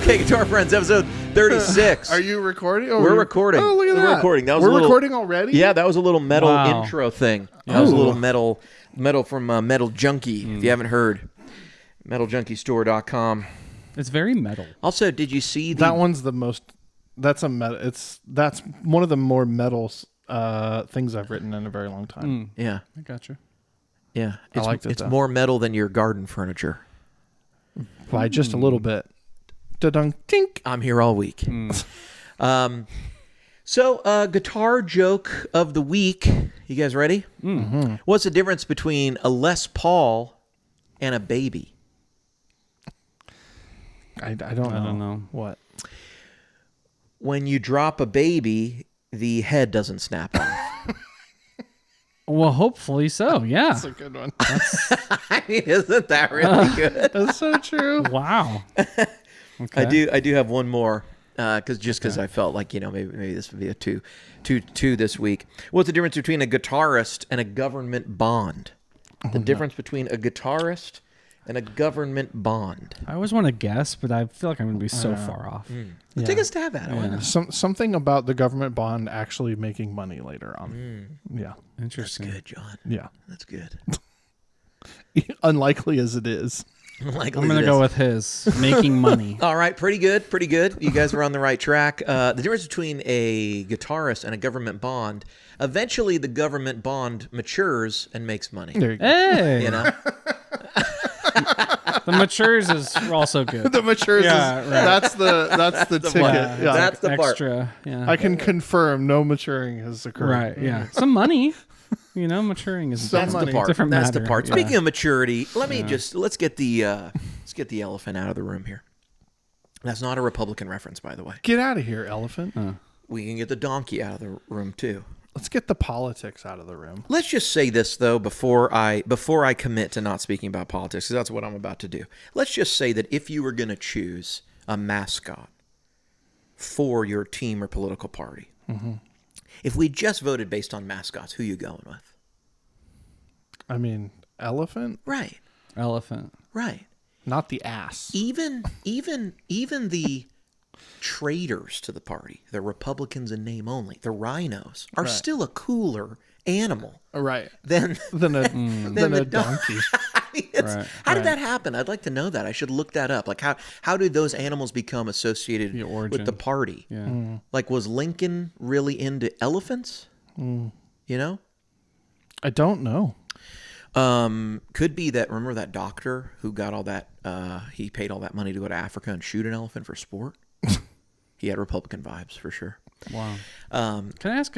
Okay, Guitar Friends, episode 36. Are you recording? Oh, We're recording. Oh, look at that. We're recording. That was We're a little, recording already? Yeah, that was a little metal intro thing. That was a little metal from Metal Junkie, if you haven't heard. MetalJunkieStore.com. It's very metal. Also, did you see That one's the most... That's a metal... That's one of the more metal things I've written in a very long time. Yeah. I gotcha. Yeah. I liked it, It's though. more metal than your garden furniture. By just a little bit. Da-dunk, tink. I'm here all week. So, guitar joke of the week. You guys ready? Mm-hmm. What's the difference between a Les Paul and a baby? I don't know. What? When you drop a baby, the head doesn't snap off. Well, hopefully so. Yeah. That's a good one. I mean, isn't that really good? That's so true. Wow. Okay. I do have one more because I felt like maybe this would be a two this week. What's the difference between a guitarist and a government bond? The difference between a guitarist and a government bond. I always want to guess, but I feel like I'm going to be so far off. Well, take a stab at it. Why not? Something about the government bond actually making money later on. Yeah. That's Interesting. good, John. Yeah. That's good. Unlikely as it is. Likely I'm going to go with his making money. All right, pretty good. You guys were on the right track. The difference between a guitarist and a government bond, eventually the government bond matures and makes money. There you go. Hey. You know? The matures is also good. The matures Yeah, is, right. that's the ticket. part. Yeah. That's the part. Extra. Yeah. I can confirm no maturing has occurred. Right. Yeah. Some money. Maturing is Some That's money. the part. Different That's the matter. part. Yeah. Speaking of maturity, let's get the elephant out of the room here. That's not a Republican reference, by the way. Get out of here, elephant. We can get the donkey out of the room too. Let's get the politics out of the room. Let's just say this though before I commit to not speaking about politics, because that's what I'm about to do. Let's just say that if you were going to choose a mascot for your team or political party, if we just voted based on mascots, who you going with? I mean, elephant, Right, elephant. right. not the ass. Even the traitors to the party, the Republicans in name only, the rhinos, are still a cooler animal Right. than Than a the donkey. I mean, how did that happen? I'd like to know that. I should look that up. Like how did those animals become associated The origin. with the party? Yeah. Like, was Lincoln really into elephants? You know? I don't know. Could be that. Remember that doctor who got all that? He paid all that money to go to Africa and shoot an elephant for sport. He had Republican vibes for sure. Wow. Can I ask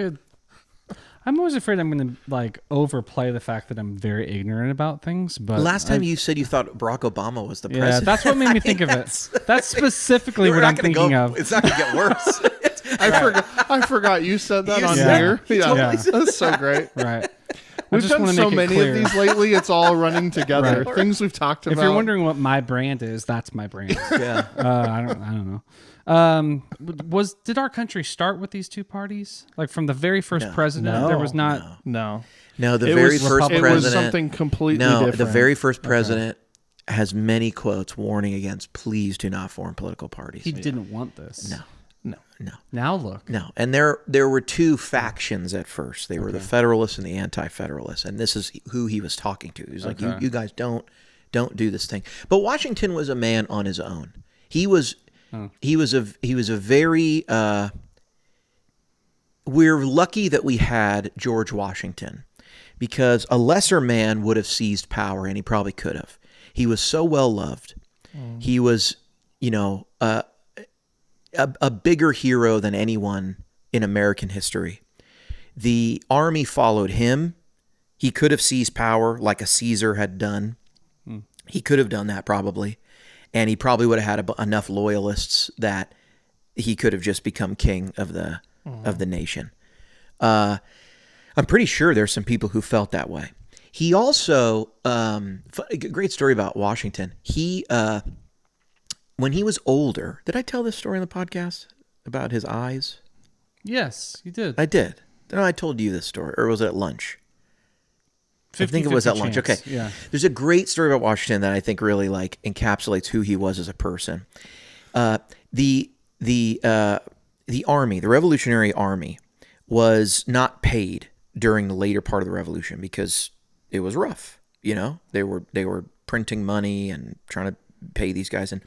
I'm always afraid I'm going to overplay the fact that I'm very ignorant about things. But Last time you said you thought Barack Obama was the yeah, president. that's what made me think of it. That's specifically what I'm thinking of. It's not going to get worse. I forgot you said that You on said- here. you Yeah. totally said That's so great. Right. We've done so many of these lately. It's all running together. Right. Things we've talked about. If you're wondering what my brand is, that's my brand. Yeah. I don't know. Did our country start with these two parties? Like from the very first president, there was not. No. No, the It very was, first it president. was something completely No, different. the very first president has many quotes warning against please do not form political parties. He didn't want this. No. Now look. No. And there were two factions at first. They were the Federalists and the Anti-Federalists. And this is who he was talking to. He was like, you guys don't do this thing. But Washington was a man on his own. He was a very we're lucky that we had George Washington, because a lesser man would have seized power, and he probably could have. He was so well loved. He was, a bigger hero than anyone in American history. The army followed him. He could have seized power like a Caesar had done. He could have done that probably. And he probably would have had enough loyalists that he could have just become king of the nation. I'm pretty sure there's some people who felt that way. He also, a great story about Washington. He, when he was older, did I tell this story on the podcast about his eyes? Yes, you did. I did. No, I told you this story, or was it at lunch? I think it was at lunch. Okay. Yeah. There's a great story about Washington that I think really encapsulates who he was as a person. the army, the Revolutionary Army, was not paid during the later part of the Revolution because it was rough. You know, they were printing money and trying to pay these guys, and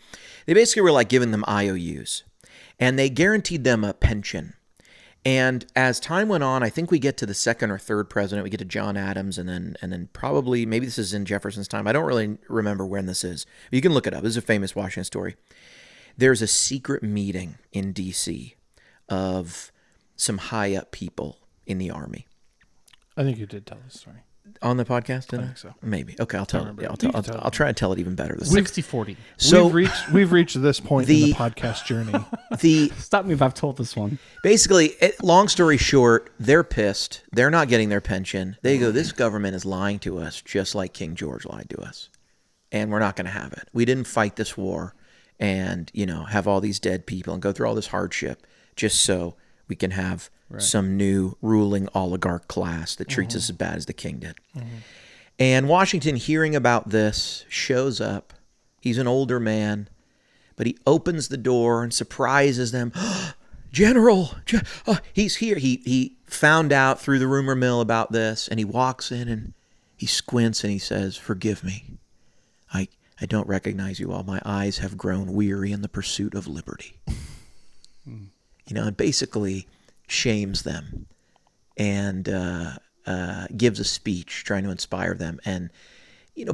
they basically were like giving them IOUs, and they guaranteed them a pension. And as time went on, I think we get to the second or third president. We get to John Adams, and then probably maybe this is in Jefferson's time. I don't really remember when this is. You can look it up. This is a famous Washington story. There's a secret meeting in D.C. of some high up people in the army. I think you did tell this story on the podcast. I think so. Maybe. Okay, I'll tell it. Yeah, I'll try and tell it even better. 60-40. So we've reached this point in the podcast journey. Stop me if I've told this one. Basically, long story short, they're pissed. They're not getting their pension. They go, this government is lying to us just like King George lied to us. And we're not going to have it. We didn't fight this war and, have all these dead people and go through all this hardship just so we can have some new ruling oligarch class that treats us as bad as the king did. And Washington, hearing about this, shows up. He's an older man, but he opens the door and surprises them. General, he's here. He found out through the rumor mill about this, and he walks in and he squints and he says, "Forgive me. I don't recognize you all. My eyes have grown weary in the pursuit of liberty." And basically shames them and gives a speech trying to inspire them and,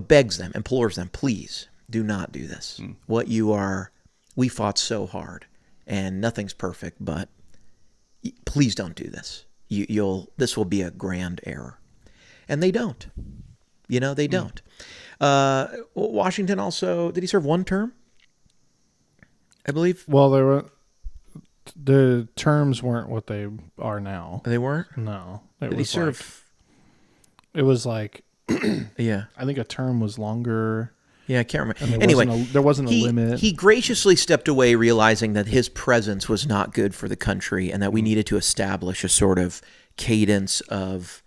begs them, implores them, please do not do this. We fought so hard and nothing's perfect, but please don't do this. This will be a grand error. And they don't. They don't. Washington also, did he serve one term? I believe. Well, the terms weren't what they are now. They weren't? No. Did he serve? It was like, yeah. I think a term was longer. Yeah, I can't remember. Anyway, there wasn't a limit. He graciously stepped away, realizing that his presence was not good for the country and that we needed to establish a sort of cadence of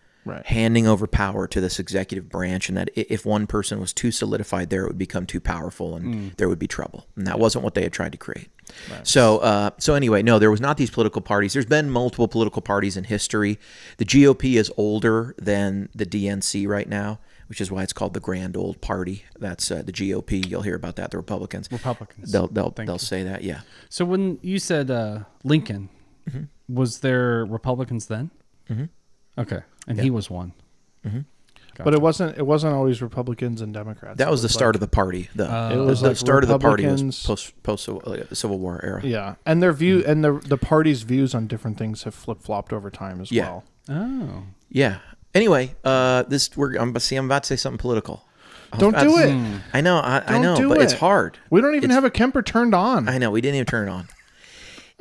handing over power to this executive branch, and that if one person was too solidified there, it would become too powerful and there would be trouble. And that wasn't what they had tried to create. Right. So anyway, no, there was not these political parties. There's been multiple political parties in history. The GOP is older than the DNC right now, which is why it's called the Grand Old Party. That's the GOP. You'll hear about that. The Republicans. They'll say that. Yeah. So when you said Lincoln, was there Republicans then? Mm-hmm. Okay, and he was one. Mm-hmm. Gotcha. But it wasn't always Republicans and Democrats. That was the start of the party. It was the start of the party was post Civil War era. Yeah, and their view and the party's views on different things have flip flopped over time as well. Oh, yeah. Anyway, I'm about to say something political. Don't do it. I know, I know, but it's hard. We don't even have a Kemper turned on. I know, we didn't even turn it on.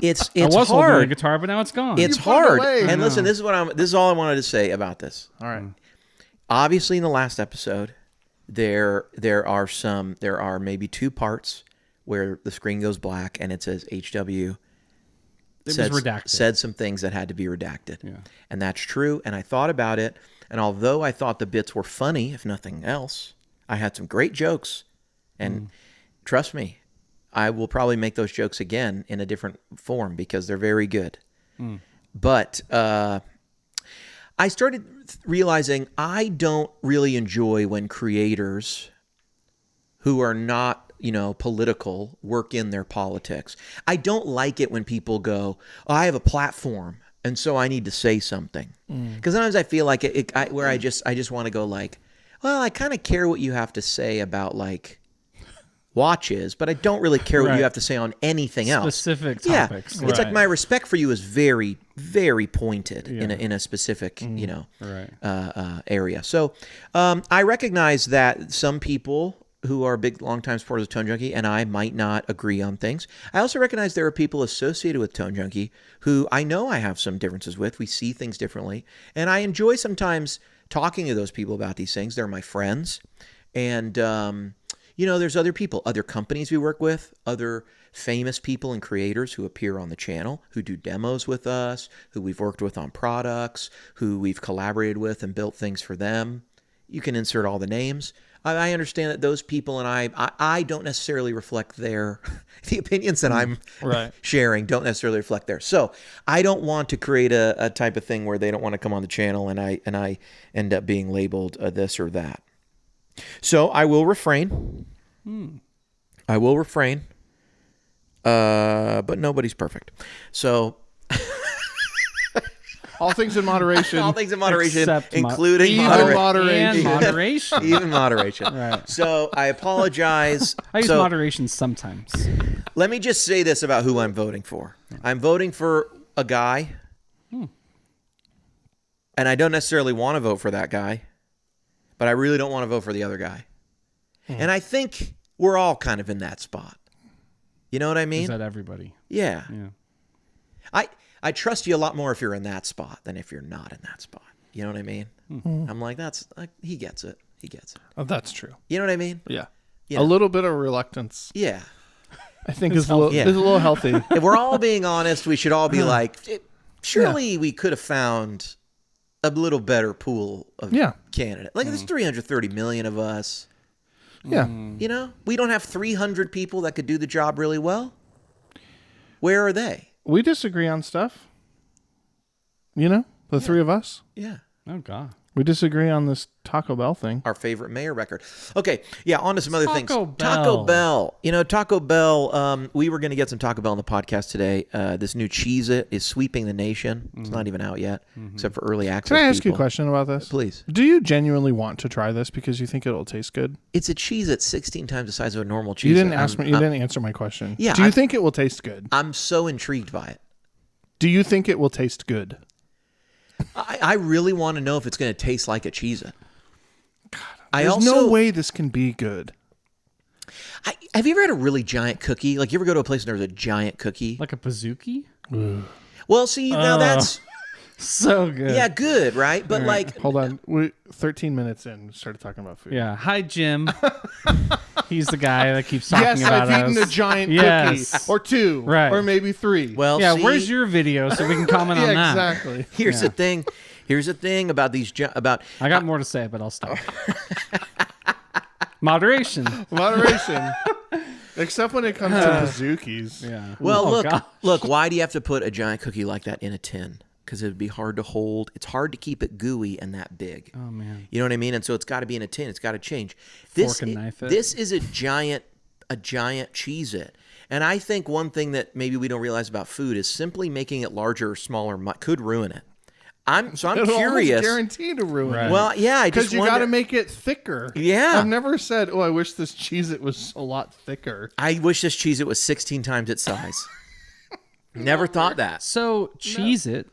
It's I was hard. holding a guitar, but now it's gone. It's hard. And listen, this is all I wanted to say about this. All right. Obviously, in the last episode, there are maybe two parts where the screen goes black and it says HW. It was redacted. Said some things that had to be redacted. Yeah. And that's true. And I thought about it. And although I thought the bits were funny, if nothing else, I had some great jokes. And trust me, I will probably make those jokes again in a different form because they're very good. But I started realizing I don't really enjoy when creators who are not, political work in their politics. I don't like it when people go, oh, I have a platform and so I need to say something. Because sometimes I feel like I just want to go like, well, I kind of care what you have to say about like watches, but I don't really care what you have to say on anything else. Specific topics. Yeah. It's like my respect for you is very, very pointed in a specific, area. So I recognize that some people who are big, longtime supporters of Tone Junkie and I might not agree on things. I also recognize there are people associated with Tone Junkie who I know I have some differences with. We see things differently. And I enjoy sometimes talking to those people about these things. They're my friends. And, there's other people, other companies we work with, other famous people and creators who appear on the channel, who do demos with us, who we've worked with on products, who we've collaborated with and built things for them. You can insert all the names. I understand that those people and I don't necessarily reflect the opinions that I'm sharing don't necessarily reflect theirs. So I don't want to create a type of thing where they don't want to come on the channel and I end up being labeled this or that. So I will refrain. I will refrain. But nobody's perfect. So all things in moderation. All things in moderation, Except including moderation. Moderation. Even moderation. Right. So I apologize. I use moderation sometimes. Let me just say this about who I'm voting for. I'm voting for a guy, and I don't necessarily want to vote for that guy, but I really don't want to vote for the other guy. And I think we're all kind of in that spot. You know what I mean? Is that everybody? Yeah. Yeah. I trust you a lot more if you're in that spot than if you're not in that spot. You know what I mean? I'm like, he gets it. He gets it. Oh, that's true. You know what I mean? Yeah. Yeah. A little bit of reluctance, Yeah. I think, is a little healthy. If we're all being honest, we should all be like, surely we could have found a little better pool of candidates. Like, there's 330 million of us. Yeah. You know, we don't have 300 people that could do the job really well. Where are they? We disagree on stuff. You know, the three of us. Yeah. Oh, God. We disagree on this Taco Bell thing. Our favorite mayor record. Okay, yeah, on to some other things. Taco Taco Bell. You know, Taco Bell, we were going to get some Taco Bell on the podcast today. This new Cheez-It is sweeping the nation. It's not even out yet, except for early access. Can I ask you a question about this? Please. Do you genuinely want to try this because you think it'll taste good? It's a Cheez-It 16 times the size of a normal Cheez-It. You didn't ask me. You didn't answer my question. Yeah, Do you think it will taste good? I'm so intrigued by it. Do you think it will taste good? I really want to know if it's going to taste like a Cheez-It. There's no way this can be good. Have you ever had a really giant cookie? Like, you ever go to a place and there's a giant cookie? Like a bazooki? Well, see, now that's... So good. Yeah, good, right? But like... Hold on. We 13 minutes in, we started talking about food. Yeah. Hi, Jim. He's the guy that keeps talking yes, about I've us. eaten a giant cookie. Or two. Right. Or maybe three. Well, yeah, see, where's your video so we can comment on that? Exactly. Here's the thing. Here's the thing about these... I got more to say, but I'll stop. Moderation. Moderation. Except when it comes to bazookies. Yeah. Well, look, why do you have to put a giant cookie like that in a tin? Because it would be hard to hold. It's hard to keep it gooey and that big. Oh, man. You know what I mean? And so it's got to be in a tin. It's got to change. Fork and knife it. This is a giant Cheez-It. And I think one thing that maybe we don't realize about food is simply making it larger or smaller could ruin it. I'm curious. Guaranteed to ruin it. Well, yeah, I just because you got to make it thicker. Yeah, I've never said, "Oh, I wish this Cheez-It was a lot thicker." I wish this Cheez-It was 16 times its size. Never thought that. So Cheez-It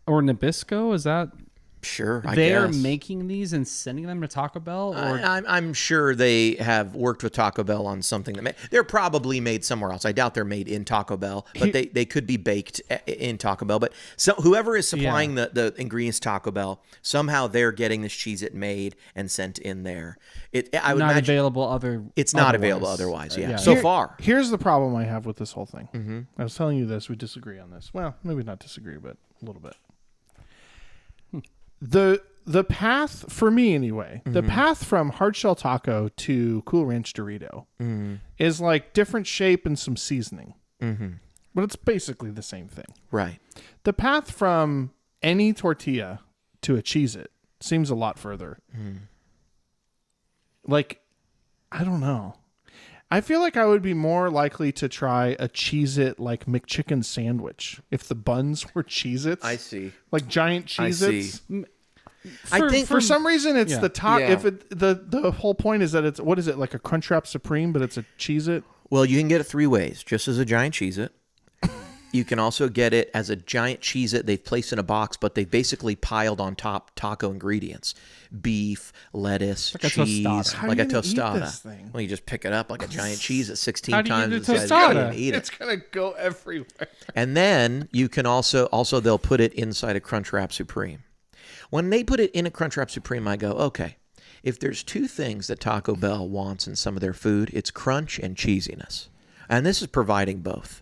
or Nabisco, is that Sure, I they're guess. making these and sending them to Taco Bell? Or I'm sure they have worked with Taco Bell on something they're probably made somewhere else. I doubt they're made in Taco Bell, but they could be baked in Taco Bell. But whoever is supplying the ingredients to Taco Bell, somehow they're getting this Cheez-It made and sent in there. I would not imagine available it's not available otherwise. Yeah. Yeah. So far. Here's the problem I have with this whole thing. I was telling you this. We disagree on this. Well, maybe not disagree, but a little bit. The path, for me anyway, the path from hard shell taco to Cool Ranch Dorito is like different shape and some seasoning. But it's basically the same thing. Right. The path from any tortilla to a Cheez-It seems a lot further. Like, I don't know. I feel like I would be more likely to try a Cheez-It like McChicken sandwich if the buns were Cheez-Its. I see. Like giant Cheez-Its. I think for some reason it's the top. Yeah. If the whole point is that it's what is it like a Crunchwrap Supreme, but it's a Cheez-It. Well, you can get it three ways. Just as a giant Cheez-It. You can also get it as a giant Cheez-It they've placed in a box, but they've basically piled on top taco ingredients. Beef, lettuce, like cheese, like a tostada. This thing? Well, you just pick it up like a giant Cheez-It 16 How do you times eat the a size tostada? and eat it. It's gonna go everywhere. And then you can also they'll put it inside a Crunchwrap Supreme. When they put it in a Crunchwrap Supreme, I go, okay, if there's two things that Taco Bell wants in some of their food, it's crunch and cheesiness. And this is providing both.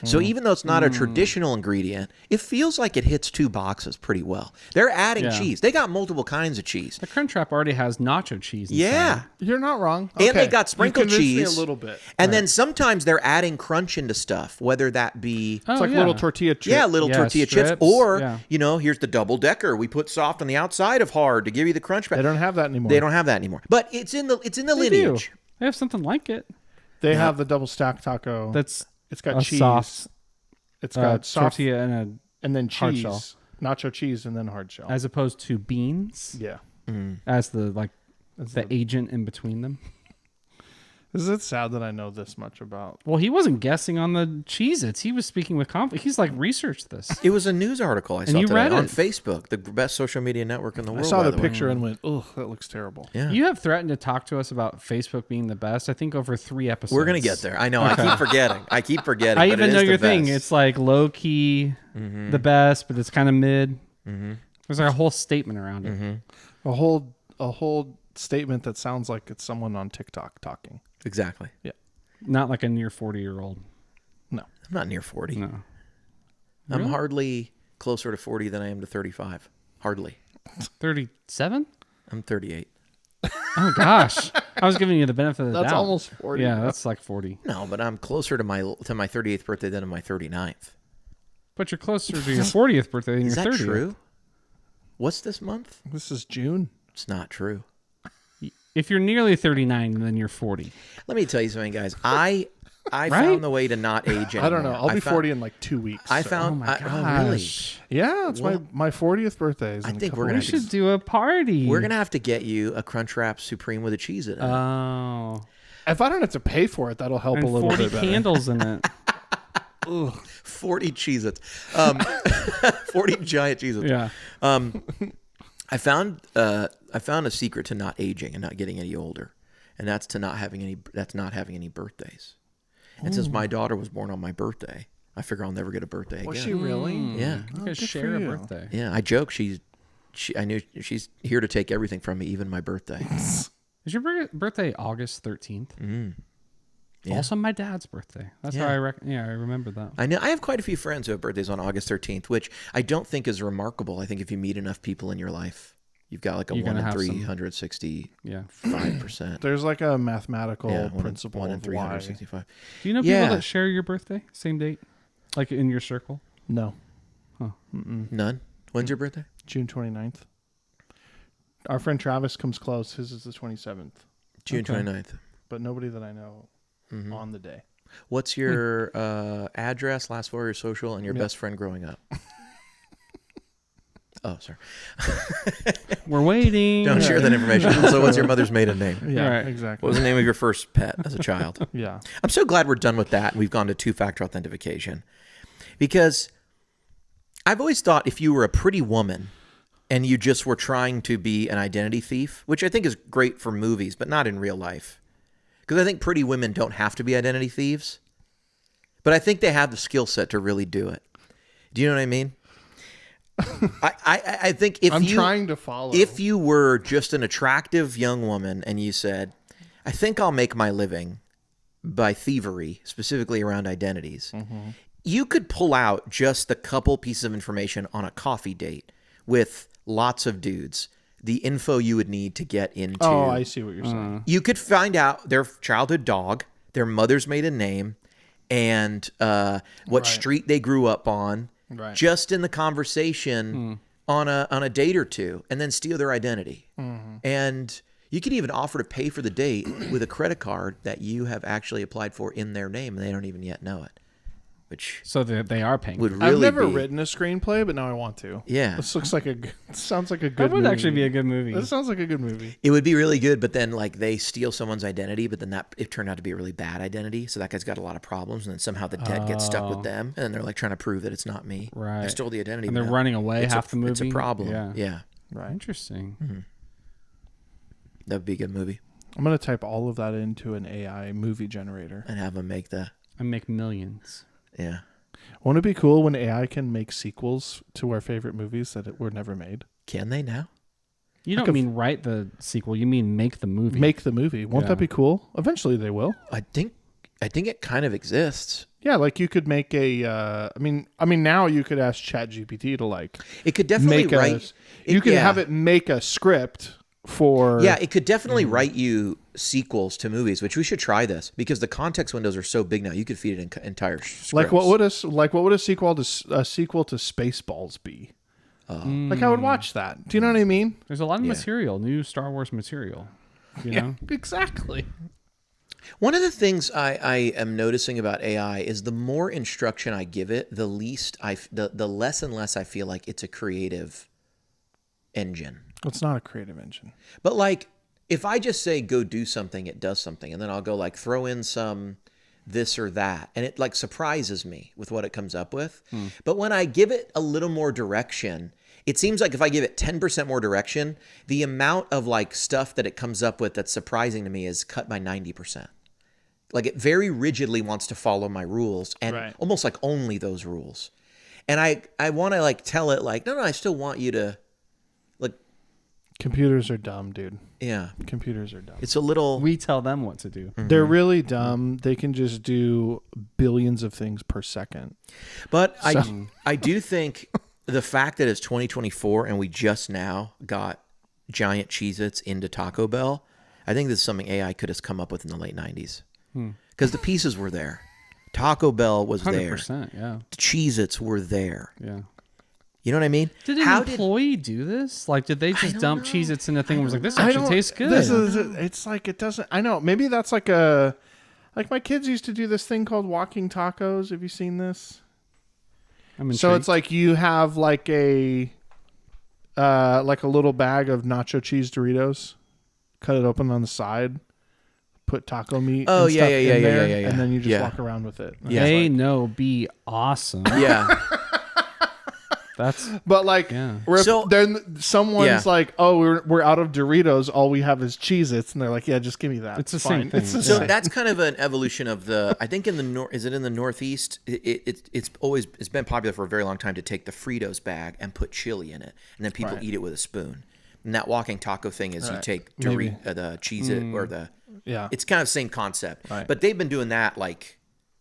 So even though it's not a traditional ingredient, it feels like it hits 2 boxes pretty well. They're adding cheese. They got multiple kinds of cheese. The Crunchwrap already has nacho cheese inside. Yeah. You're not wrong. And they Okay. got sprinkled You convinced me cheese. a little bit. And then sometimes they're adding crunch into stuff, whether that be Oh, It's like little tortilla chips. little Yeah, tortilla chips, strips. or Yeah. here's the double decker. We put soft on the outside of hard to give you the crunch. They don't have that anymore. They don't have that anymore. But it's in the They lineage. do. They have something like it. They have the double stack taco. That's It's got a cheese. soft It's got soft tortilla and and then hard cheese, shell. nacho cheese, and then hard shell. as opposed to beans Yeah. as the agent in between them. Is it sad that I know this much about? Well, he wasn't guessing on the Cheez-Its. He was speaking with confidence. He's like, researched this. It was a news article I saw you today read on it. Facebook, the best social media network in the I world. saw by the way. picture and went, "Oh, that looks terrible." Yeah. You have threatened to talk to us about Facebook being the best, I think, over 3 episodes. We're gonna get there. I know. I keep forgetting. I but even it know is your the thing. best. It's like low-key the best, but it's kind of mid. There's like a whole statement around it. A whole statement that sounds like it's someone on TikTok talking. Exactly. Yeah. Not like a near 40-year-old. No. I'm not near 40. No. I'm Really? hardly closer to 40 than I am to 35. Hardly. 37? I'm 38. Oh, gosh. I was giving you the benefit of the That's doubt. almost 40. Yeah, that's like 40. No, but I'm closer to my 38th birthday than to my 39th. But you're closer to your 40th birthday than Is your that 30th. true? What's this month? This is June. It's not true. If you're nearly 39, then you're 40. Let me tell you something, guys. I found the way to not age anymore. I don't know. I'll be 40 in like 2 weeks. I so- found. Oh, my really? gosh. Yeah, it's Well, my 40th birthday. Is I in a think couple we're gonna We weeks. should do a party. We're gonna have to get you a Crunchwrap Supreme with a cheese in it. Oh. If I don't have to pay for it, that'll help And a little 40 bit better. candles in it. 40 Cheez-Its. 40 giant Cheez-Its. Yeah. I found a secret to not aging and not getting any older, and that's not having any birthdays. And since my daughter was born on my birthday, I figure I'll never get a birthday Was again. she really? Yeah, You Oh, guys good share for a you. birthday. yeah. I joke I knew she's here to take everything from me, even my birthday. Is your birthday August 13th? Yeah. Also my dad's birthday. That's Yeah. how I remember that. I know I have quite a few friends who have birthdays on August 13th, which I don't think is remarkable. I think if you meet enough people in your life, you've got like a You're 1 gonna in have some- 365%. Yeah. There's like a mathematical Yeah, principle 1 in of why. 365. Do you know Yeah. people that share your birthday? Same date? Like in your circle? No, None. When's your birthday? June 29th. Our friend Travis comes close. His is the 27th, June Okay. 29th. but nobody that I know on the day. What's your address, last 4 of your social, and your best friend growing up? Oh, sorry. We're waiting. Don't share that information. So what's your mother's maiden name? Yeah, Right. exactly. What was the name of your first pet as a child? Yeah. I'm so glad we're done with that and we've gone to two-factor authentication. Because I've always thought if you were a pretty woman and you just were trying to be an identity thief, which I think is great for movies, but not in real life. Because I think pretty women don't have to be identity thieves. But I think they have the skill set to really do it. Do you know what I mean? I think if I'm you trying to follow. if you were just an attractive young woman and you said, I think I'll make my living by thievery, specifically around identities, you could pull out just a couple pieces of information on a coffee date with lots of dudes, the info you would need to get into. Oh, I see what you're saying. You could find out their childhood dog, their mother's maiden name, and what street they grew up on. Right. Just in the conversation on a date or two, and then steal their identity. And you could even offer to pay for the date with a credit card that you have actually applied for in their name, and they don't even yet know it. Which So they are paying. would really I've never be, written a screenplay, but now I want to. Yeah. This looks like sounds like a good That would movie. actually be a good movie. That sounds like a good movie. It would be really good, but then like they steal someone's identity, but then that it turned out to be a really bad identity. So that guy's got a lot of problems, and then somehow the debt gets stuck with them, and then they're like trying to prove that it's not me. I Right. stole the identity. And but they're no, running away it's half the movie. It's a problem. Yeah. Yeah. Right. Interesting. That would be a good movie. I'm gonna type all of that into an AI movie generator. And have them make the, And make millions. yeah. Won't it be cool when AI can make sequels to our favorite movies that were never made? Can they now? You don't mean write the sequel. You mean make the movie. Make the movie. Won't Yeah. that be cool? Eventually they will. I think I think it kind of exists. Yeah, like you could make a. I mean, now you could ask ChatGPT to like. It could definitely make write. You could have it make a script for. Yeah, it could definitely write you sequels to movies, which we should try this because the context windows are so big now. You could feed it entire scripts. Like what would a sequel to Spaceballs be? Like I would watch that. Do you know what I mean? There's a lot of material, new Star Wars material. You know? Exactly. One of the things I am noticing about AI is the more instruction I give it, the less and less I feel like it's a creative engine. It's not a creative engine. But like, if I just say go do something, it does something, and then I'll go like throw in some this or that, and it like surprises me with what it comes up with. But when I give it a little more direction, it seems like if I give it 10% more direction, the amount of like stuff that it comes up with that's surprising to me is cut by 90%. Like it very rigidly wants to follow my rules and almost like only those rules. And I want to like tell it like, no, I still want you to like. Computers are dumb, dude. Yeah. Computers are dumb. It's a little. We tell them what to do. They're really dumb. They can just do billions of things per second. But I do think the fact that it's 2024 and we just now got giant Cheez-Its into Taco Bell, I think this is something AI could have come up with in the late 90s. Because the pieces were there. Taco Bell was 100%, there. yeah. The Cheez-Its were there. Yeah. You know what I mean? Did an employee do this? Like, did they just dump Cheez-Its in a thing and was like, this actually tastes good? It's like, it doesn't, I know, maybe that's like like my kids used to do this thing called walking tacos. Have you seen this? So it's like you have like a little bag of nacho cheese Doritos, cut it open on the side, put taco meat and stuff in there, and then you just walk around with it. Yeah. They know be awesome. Yeah. But like, so then someone's like, "Oh, we're out of Doritos. All we have is Cheez-Its," and they're like, "Yeah, just give me that." It's the same thing. So that's kind of an evolution of the. I think in the is it in the Northeast? It's been popular for a very long time to take the Fritos bag and put chili in it, and then people eat it with a spoon. And that walking taco thing is you take the Cheez-It or the. Yeah. It's kind of the same concept, but they've been doing that like.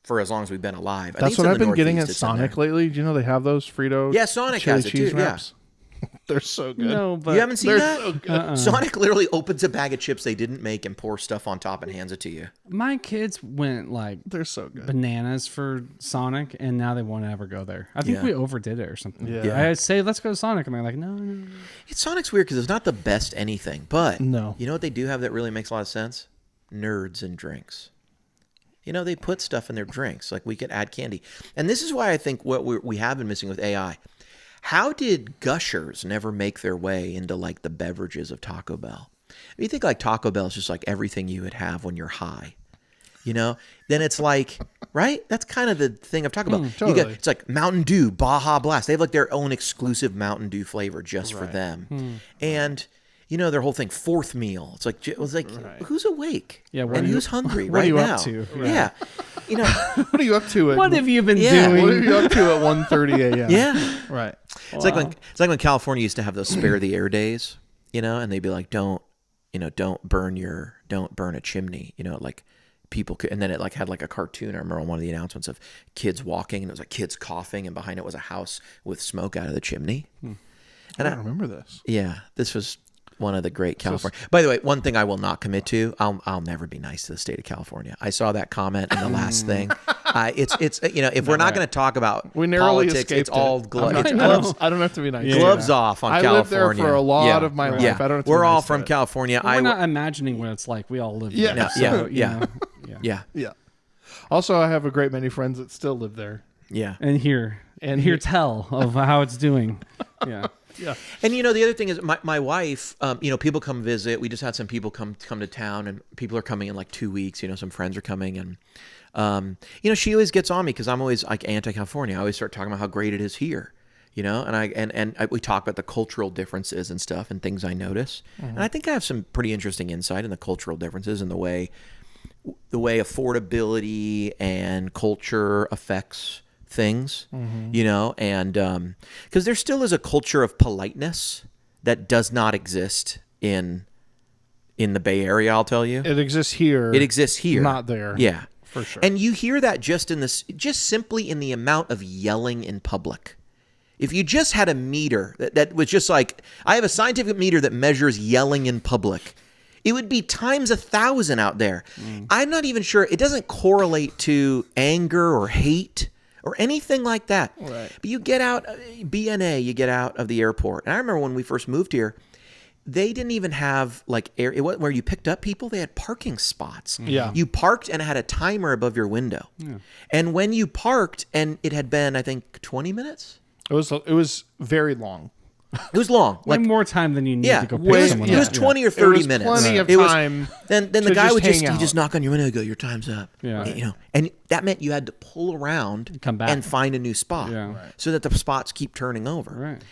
For as long as we've been alive. That's what I've been getting at Sonic lately. Do you know they have those Frito? Yeah, Sonic has it too. Wraps? Yeah. They're so good. No, but you haven't seen that? So good. Sonic literally opens a bag of chips they didn't make and pours stuff on top and hands it to you. My kids went like they're so good bananas for Sonic, and now they won't ever go there. I think we overdid it or something. Yeah. I say let's go to Sonic, and they're like, no. Sonic's weird because it's not the best anything, but you know what they do have that really makes a lot of sense? Nerds and drinks. You know, they put stuff in their drinks. Like we could add candy. And this is why I think what we have been missing with AI. How did Gushers never make their way into like the beverages of Taco Bell? You think like Taco Bell is just like everything you would have when you're high. You know? Then it's like, right? That's kind of the thing of Taco Bell. Totally. It's like Mountain Dew, Baja Blast. They have like their own exclusive Mountain Dew flavor just for them. And... You know, their whole thing, fourth meal. It's like, who's awake? Yeah, and who's hungry what right are you now? Up to? Right. Yeah. You know, what are you up to? What have you been doing? What are you up to at 1:30 a.m.? Yeah. Right. It's like when California used to have those spare the air days, you know, and they'd be like, don't burn a chimney, you know, like people could, and then it like had like a cartoon. I remember on one of the announcements of kids walking, and it was like kids coughing, and behind it was a house with smoke out of the chimney. And I remember this. Yeah, this was one of the great California. By the way, one thing I will not commit to, I'll never be nice to the state of California. I saw that comment in the last thing. It's you know, if we're not going to talk about politics, it's all gloves. I don't have to be nice. Gloves off on California. I lived there for a lot of my life. Yeah. I don't have to we're be all nice from California. We're not imagining what it's like. We all live there. Yeah. Also, I have a great many friends that still live there. Yeah. And hear tell of how it's doing. Yeah. Yeah. And you know, the other thing is my wife, you know, people come visit. We just had some people come to town, and people are coming in like 2 weeks. You know, some friends are coming, and you know, she always gets on me because I'm always like anti-California. I always start talking about how great it is here. You know, and we talk about the cultural differences and stuff and things I notice. And I think I have some pretty interesting insight in the cultural differences and the way affordability and culture affects things, you know, and because there still is a culture of politeness that does not exist in the Bay Area. I'll tell you, it exists here. It exists here, not there. Yeah, For sure. And you hear that just simply in the amount of yelling in public. If you just had a meter that was just like, I have a scientific meter that measures yelling in public, it would be times 1,000 out there. I'm not even sure. It doesn't correlate to anger or hate or anything like that. Right. But you get out, BNA, you get out of the airport. And I remember when we first moved here, they didn't even have like where you picked up people. They had parking spots. Yeah. You parked and it had a timer above your window. Yeah. And when you parked, and it had been, I think, 20 minutes. It was very long. It was long. Like more time than you need to go pick someone up. It was 20 or 30 minutes. Plenty of time. Then the guy would just knock on your window and go, your time's up. Yeah. You know, and that meant you had to pull around, come back, and find a new spot. Yeah. Right. So that the spots keep turning over. Right.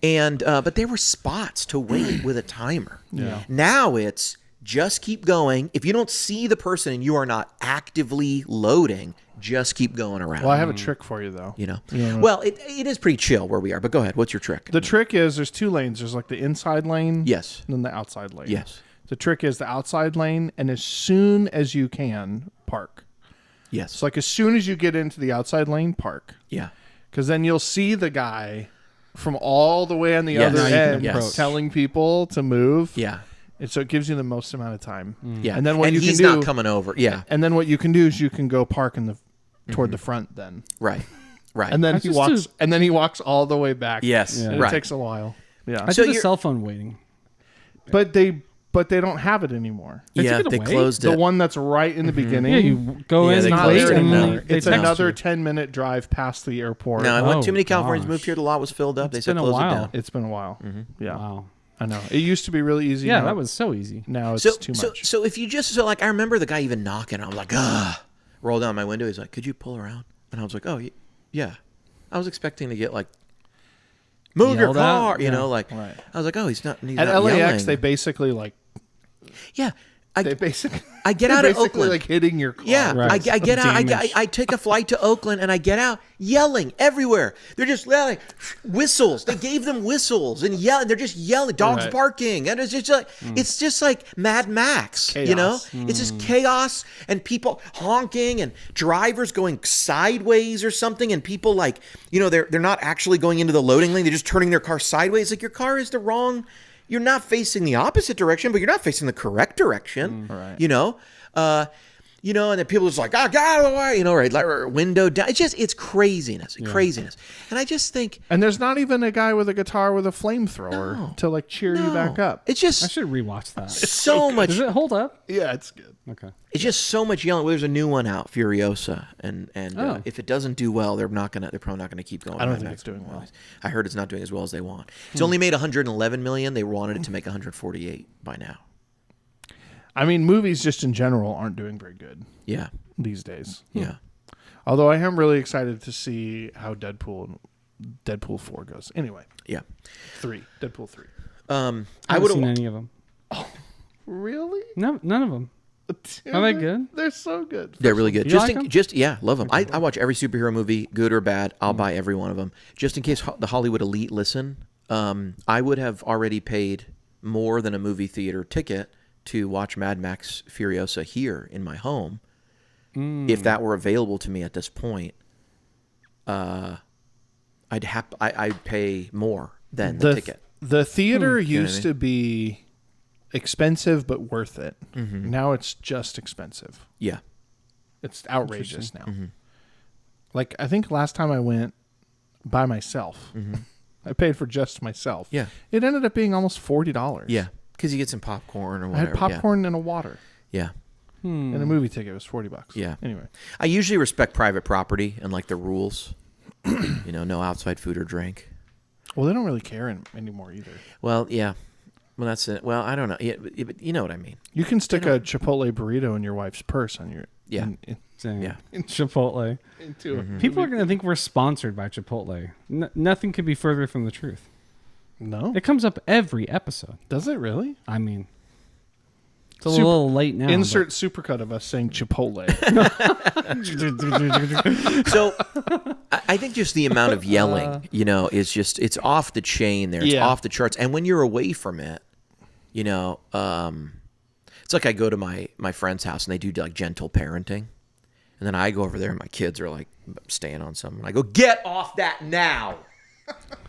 And but there were spots to wait with a timer. Yeah. Now it's just keep going. If you don't see the person and you are not actively loading, just keep going around. Well, I have a trick for you, though. You know? Well, it is pretty chill where we are, but go ahead. What's your trick? The trick is there's 2 lanes. There's like the inside lane. Yes. And then the outside lane. Yes. The trick is the outside lane, and as soon as you can, park. Yes. So like as soon as you get into the outside lane, park. Yeah. Because then you'll see the guy from all the way on the Yes. other Now you end can approach. telling people to move. Yeah. And so it gives you the most amount of time. Yeah. And then what you he's can do, not coming over. Yeah. And then what you can do is you can go park in the toward the front then. Right. Right. And then he walks all the way back. Yes. And Right. it takes a while. Yeah. I did the cell phone waiting. But they don't have it anymore. Yeah, they closed it. The one that's right in the beginning. Yeah, you go in they and closed wait, it. and No. then It's they text another you. 10-minute drive past the airport. No, when too many Californians gosh. moved here, the lot was filled up. They said been a close it while. down. It's been a while. Yeah. Wow. I know. It used to be really easy. Yeah, now- that was so easy. Now it's too much. So if you just like, I remember the guy even knocking. I was like, roll down my window. He's like, could you pull around? And I was like, oh yeah. I was expecting to get like, move your Yelled car. at? You Yeah. know, like Right. I was like, oh, he's not. He's At not LAX, yelling. they basically like Yeah. I get out of basically Oakland. like hitting your car. Yeah, Right. I get out. Damage. I take a flight to Oakland and I get out yelling everywhere. They're just yelling whistles. They gave them whistles and yelling. They're just yelling. Dogs Right. barking, and it's just like Mad Max. Chaos. You know, it's just chaos and people honking and drivers going sideways or something, and people like they're not actually going into the loading lane. They're just turning their car sideways. Like your car is the wrong. You're not facing the opposite direction, but you're not facing the correct direction. Right. And then people are just like, get out of the way, right? Like, or window down. It's craziness, craziness. And I just think, And there's not even a guy with a guitar with a flamethrower to like cheer you back up. it's I just should rewatch that. so much. Does it hold up? Yeah, it's good. Okay. It's just so much yelling. Well, there's a new one out, Furiosa, and Oh. if it doesn't do well, they're probably not gonna keep going. I don't Mad think Max it's doing well. I heard it's not doing as well as they want. It's only made 111 million. They wanted it to make 148 by now. I mean, movies just in general aren't doing very good Yeah, these days. yeah. Although I am really excited to see how Deadpool 4 goes. Anyway, Yeah. Deadpool 3. I I would haven't seen any of them. Really? No, none of them. Are they good? They're so good. They're really good. You like 'em? Love them. I watch every superhero movie, good or bad. I'll buy every one of them. Just in case the Hollywood elite listen, I would have already paid more than a movie theater ticket to watch Mad Max Furiosa here in my home. If that were available to me at this point, I'd pay more than the ticket. The theater You know what I used mean? to be expensive but worth it. Mm-hmm. Now it's just expensive. Yeah. It's outrageous now. Like I think last time I went by myself, I paid for just myself. Yeah. It ended up being almost $40. Yeah. Because you get some popcorn or I whatever. had popcorn and a water. Yeah. And a movie ticket was $40. Yeah. Anyway. I usually respect private property and like the rules. No outside food or drink. Well, they don't really care anymore either. Well, yeah. Well, that's it. Well, I don't know. Yeah, but you know what I mean. You can stick a Chipotle burrito in your wife's purse on your Yeah. Dang. Yeah. Chipotle. into People are going to think we're sponsored by Chipotle. Nothing could be further from the truth. No, It comes up every episode. does it really? I mean, it's a little late now. Insert supercut of us saying Chipotle. So I think just the amount of yelling, is just, it's off the chain there. It's Yeah. off the charts. And when you're away from it, it's like I go to my friend's house and they do like gentle parenting. And then I go over there and my kids are like staying on something. I go, get off that now.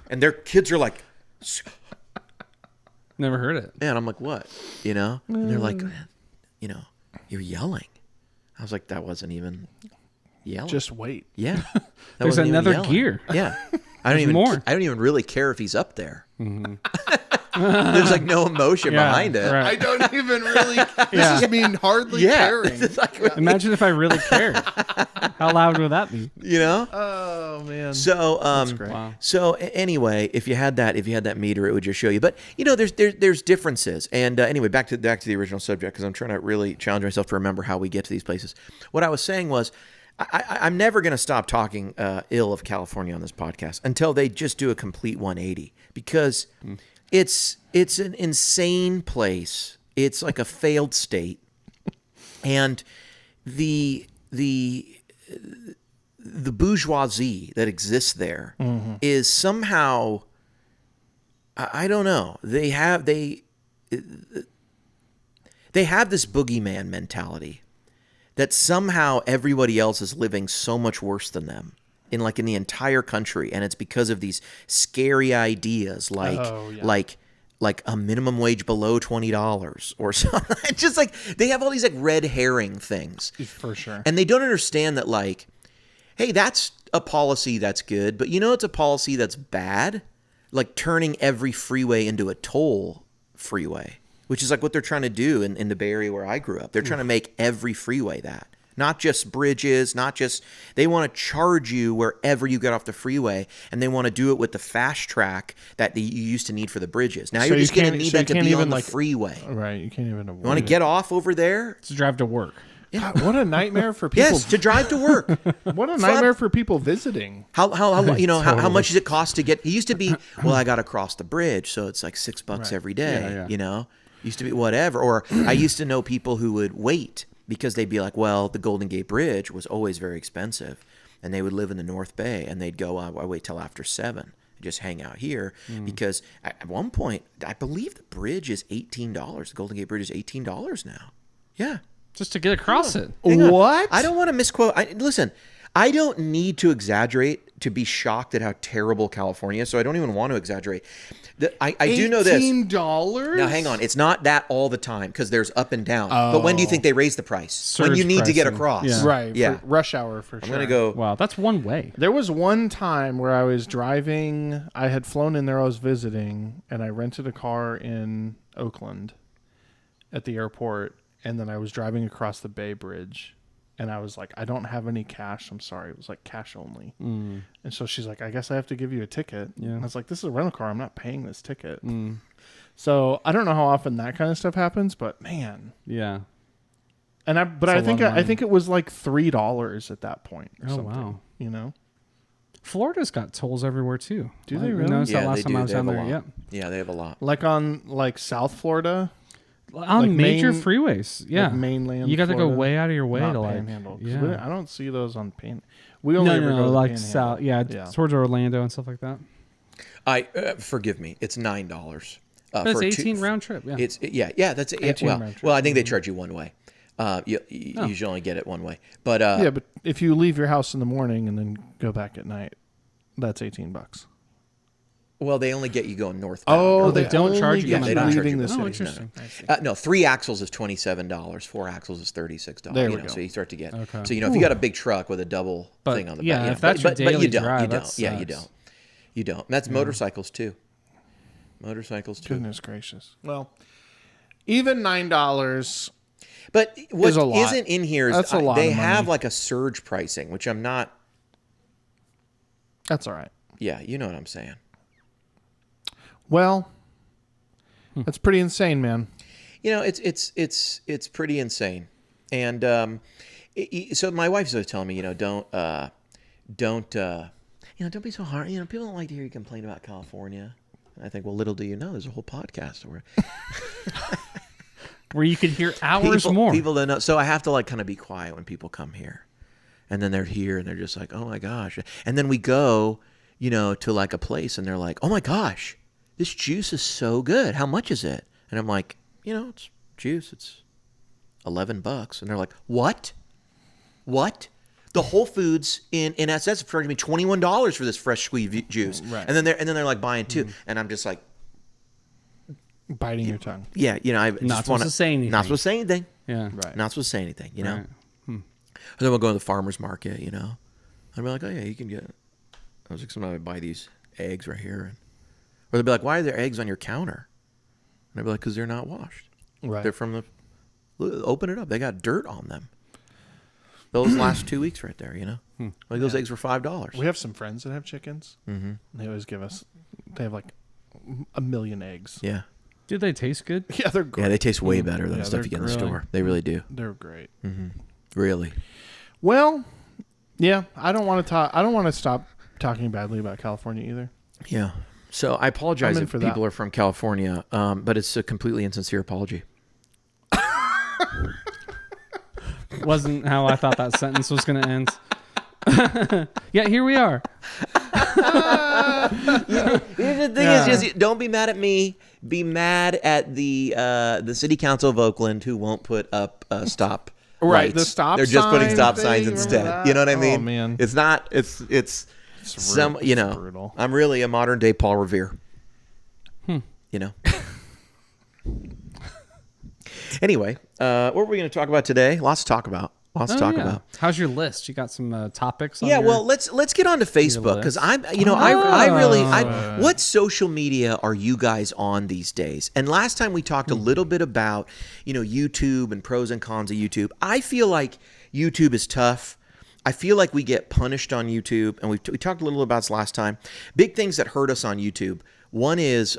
And their kids are like, Never heard it. and I'm like, what? You know? And they're like, you know, you're yelling. I was like, that wasn't even yelling. Just wait. Yeah. That There's wasn't even another yelling. gear. Yeah. I don't even really care if he's up there. There's like no emotion behind it. right. I don't even really. This is mean hardly caring. It's like, Imagine if I really cared. How loud would that be? you know? Oh man. So, That's great. Wow. so anyway, if you had that meter, it would just show you. But you know, there's differences. And anyway, back to the original subject, because I'm trying to really challenge myself to remember how we get to these places. What I was saying was, I'm never going to stop talking ill of California on this podcast until they just do a complete 180, because it's an insane place. It's like a failed state, and the bourgeoisie that exists there is somehow, I don't know. They have this boogeyman mentality that somehow everybody else is living so much worse than them in the entire country, and it's because of these scary ideas like a minimum wage below $20 or something. It's just like they have all these like red herring things. For sure. And they don't understand that, like, hey, that's a policy that's good, but you know it's a policy that's bad? Like turning every freeway into a toll freeway, which is like what they're trying to do in the Bay Area where I grew up. They're trying to make every freeway that. Not just bridges, they want to charge you wherever you get off the freeway, and they want to do it with the fast track that you used to need for the bridges. Now So you're you just going to can't- need so you that to can't be even, on the like- freeway. Right. You can't even avoid You want to it. get off over there? To drive to work. God, what a nightmare for people. Yes, to drive to work. What a nightmare for people visiting. How much does it cost to get? It used to be, well, I got to cross the bridge, so it's like $6 every day. Yeah, yeah. You know, used to be whatever. Or I used to know people who would wait because they'd be like, well, the Golden Gate Bridge was always very expensive, and they would live in the North Bay, and they'd go, I wait till after 7 and just hang out here because at one point I believe the bridge is $18. The Golden Gate Bridge is $18 now. Yeah. Just to get across it. Hang on. What? I don't want to misquote. Listen, I don't need to exaggerate to be shocked at how terrible California is, so I don't even want to exaggerate. I do know this. $18? Now, hang on. It's not that all the time because there's up and down. But when do you think they raise the price? When Surge you need to get pricing. across. Yeah. Right. Yeah. For rush hour for sure. I'm going to go. Wow, that's one way. There was one time where I was driving. I had flown in there. I was visiting, and I rented a car in Oakland at the airport, and then I was driving across the Bay Bridge, and I was like, I don't have any cash. I'm sorry. It was like cash only. And so she's like, I guess I have to give you a ticket. Yeah. And I was like, this is a rental car. I'm not paying this ticket. So I don't know how often that kind of stuff happens, but man. Yeah. And I It's a think lot of I think it was like $3 at that point. Or Oh, something, wow. You know. Florida's got tolls everywhere too. Do Like, they I really? noticed that Yeah, last they time do. I was They have down a there. lot. Yep. Yeah, they have a lot. Like on South Florida, On Like major main- freeways. Yeah. like mainland. You got to go Florida, way out of your way not to like. Panhandle. 'Cause Yeah. I don't see those on Pan. We only No, ever go to the like Panhandle. south. Yeah, towards Orlando and stuff like that. Forgive me. It's $9. But it's for 18 round trip. Yeah. Yeah. That's 18 well. round trip. Well, I think they charge you one way. You Oh. usually only get it one way. But Yeah, but if you leave your house in the morning and then go back at night, that's $18. well, they only get you going northbound. Oh, they don't only charge you get on they that. don't charge leaving you. the Oh, city. interesting. No, 3 axles is $27. 4 axles is $36. There we go. So you start to get. Okay. So if you got a big truck with a double But, thing on the yeah, back, if that's your but daily you don't. drive, You that don't. Yeah, you sucks. don't. You don't. And that's motorcycles too. Motorcycles too. Goodness gracious. Well, even $9. But what Is a lot. isn't in here is That's a lot they of money. have like a surge pricing, which I'm not. That's all right. Yeah, you know what I'm saying. Well, that's pretty insane, man. You know, it's pretty insane, and so my wife's always telling me, don't be so hard. People don't like to hear you complain about California. And I think, well, little do you know, there's a whole podcast Where you could hear hours more. People don't know, so I have to like kind of be quiet when people come here, and then they're here and they're just like, oh my gosh, and then we go, to like a place and they're like, oh my gosh, this juice is so good. How much is it? And I'm like, it's juice. It's $11. And they're like, what? The Whole Foods in SS charged me $21 for this fresh squeezed juice, Right. and then they're like buying 2, and I'm just like, biting your tongue. yeah, I just Not supposed to say anything. Not supposed to say anything. Yeah. Right. Not supposed to say anything. Right. And then we'll go to the farmer's market. I'd be like, oh yeah, you can get. I was like, somebody would buy these eggs right here, or they'd be like, why are there eggs on your counter? And I'd be like, because they're not washed. Right. They're from open it up. They got dirt on them. Those last 2 weeks right there, Like those eggs were $5. We have some friends that have chickens. Mm-hmm. They always they have like a million eggs. Yeah. Do they taste good? Yeah, they're great. Yeah, they taste way better than the stuff they're you get in the really- store. They really do. They're great. Really. Well, yeah, I don't want to stop talking badly about California either. Yeah. So I apologize I'm in if for people that. are from California, but it's a completely insincere apology. Wasn't how I thought that sentence was going to end. Yeah, here we are. The thing is just don't be mad at me. Be mad at the city council of Oakland who won't put up stop Right, lights. the stop They're just putting sign stop thing, signs remember instead. that? You know what I Oh, mean? man. It's not. It's some. It's brutal. I'm really a modern day Paul Revere. Anyway, what were we going to talk about today? Lots to talk about. Lots to talk about. How's your list? You got some topics? Yeah, on well, let's get on to Facebook because list? what social media are you guys on these days? And last time we talked a little bit about, YouTube and pros and cons of YouTube. I feel like YouTube is tough. I feel like we get punished on YouTube, and we talked a little about this last time. Big things that hurt us on YouTube. One is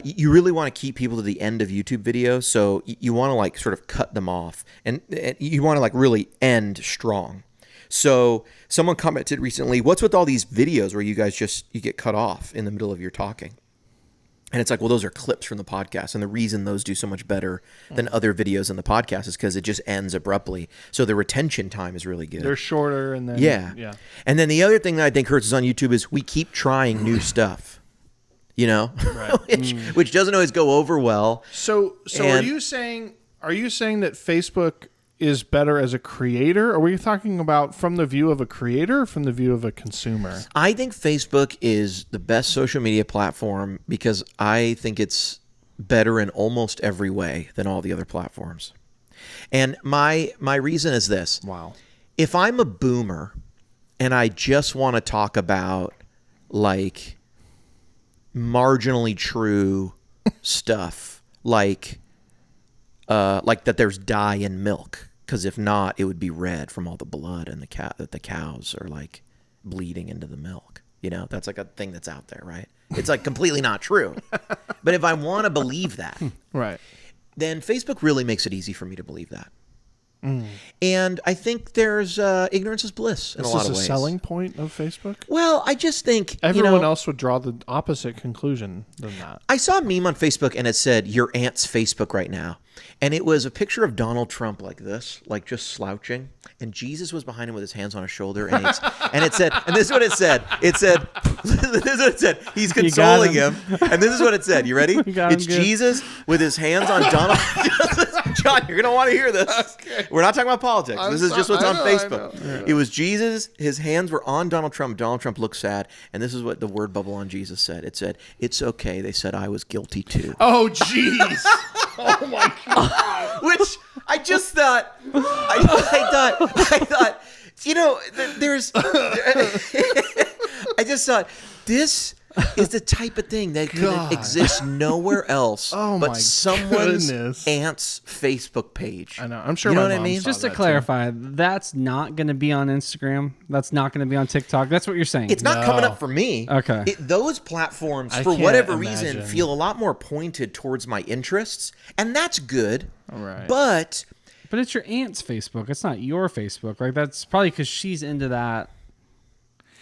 you really want to keep people to the end of YouTube videos, so you want to like sort of cut them off, and you want to like really end strong. So someone commented recently, "What's with all these videos where you guys you get cut off in the middle of your talking?" And it's like, well, those are clips from the podcast, and the reason those do so much better than other videos in the podcast is because it just ends abruptly. So the retention time is really good. They're shorter, and then Yeah. And then the other thing that I think hurts us on YouTube is we keep trying new stuff. Which doesn't always go over well. So are you saying that Facebook is better as a creator? Or were you talking about from the view of a creator or from the view of a consumer? I think Facebook is the best social media platform because I think it's better in almost every way than all the other platforms. And my reason is this. Wow. If I'm a boomer and I just want to talk about like marginally true stuff, like that there's dye in milk, because if not, it would be red from all the blood and that the cows are like bleeding into the milk. That's like a thing that's out there, right? It's like completely not true. But if I want to believe that, Right. then Facebook really makes it easy for me to believe that. And I think there's ignorance is bliss in a lot of ways. This is a selling point of Facebook? Well, I just think Everyone else would draw the opposite conclusion than that. I saw a meme on Facebook and it said, "Your aunt's Facebook right now." And it was a picture of Donald Trump like this, like just slouching. And Jesus was behind him with his hands on his shoulder. And it said, and this is what it said. It said, this is what it said. He's consoling him. And this is what it said. You ready? It's good. Jesus with his hands on Donald. John, you're going to want to hear this. Okay. We're not talking about politics. This is just what's on Facebook. It was Jesus. His hands were on Donald Trump. Donald Trump looked sad. And this is what the word bubble on Jesus said. It said, "It's okay. They said I was guilty too." Oh, jeez. Oh, my God. Which I just thought, I thought, there's, I just thought, this is the type of thing that could exist nowhere else but someone's aunt's Facebook page. I know. I'm sure you know my what I mom mean? saw Just to that clarify, that's not going to be on Instagram. That's not going to be on TikTok. That's what you're saying. It's not coming up for me. Okay. Those platforms, I for can't whatever reason, imagine. feel a lot more pointed towards my interests, and that's good. All right. But But it's your aunt's Facebook. It's not your Facebook. Like that's probably because she's into that.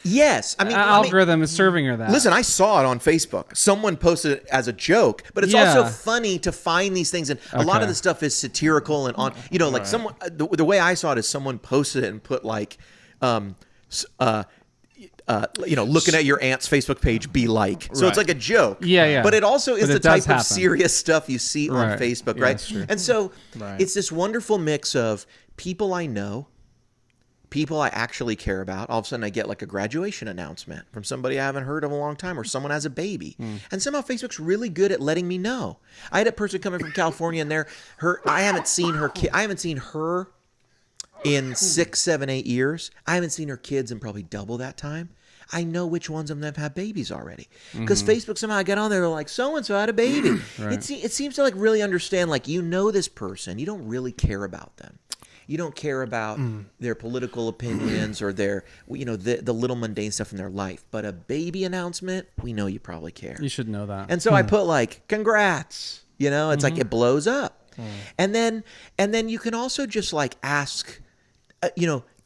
yes, I mean, Algorithm is serving her that. listen, I saw it on Facebook. Someone posted it as a joke, but it's also funny to find these things. And a lot of the stuff is satirical and on, like someone, the way I saw it is someone posted it and put like, looking at your aunt's Facebook page, be like. So it's like a joke. Yeah. But it also is But the it does type of happen. serious stuff you see on Right. Facebook, Yeah, right? that's true. And so Right. it's this wonderful mix of people I know, people I actually care about, all of a sudden I get like a graduation announcement from somebody I haven't heard of in a long time, or someone has a baby. And somehow Facebook's really good at letting me know. I had a person coming from California, and I haven't seen her in 6, 7, 8 years. I haven't seen her kids in probably double that time. I know which ones of them have had babies already. Because Facebook, somehow I got on there, they're like, so-and-so had a baby. Right. It seems to like really understand, like, you know this person. You don't really care about them. You don't care about their political opinions or their, the little mundane stuff in their life. But a baby announcement, we know you probably care. You should know that. And so I put like, congrats. It's like it blows up. And then you can also just like ask,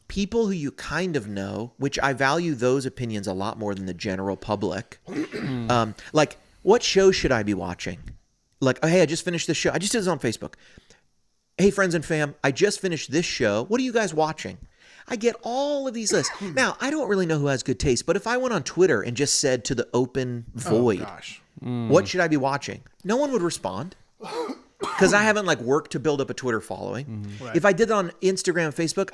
people who you kind of know, which I value those opinions a lot more than the general public. Like, what show should I be watching? Like, oh, hey, I just finished this show. I just did this on Facebook. Hey, friends and fam, I just finished this show. What are you guys watching? I get all of these lists. Now, I don't really know who has good taste, but if I went on Twitter and just said to the open void, what should I be watching? No one would respond. Because I haven't like worked to build up a Twitter following. Right. If I did it on Instagram and Facebook,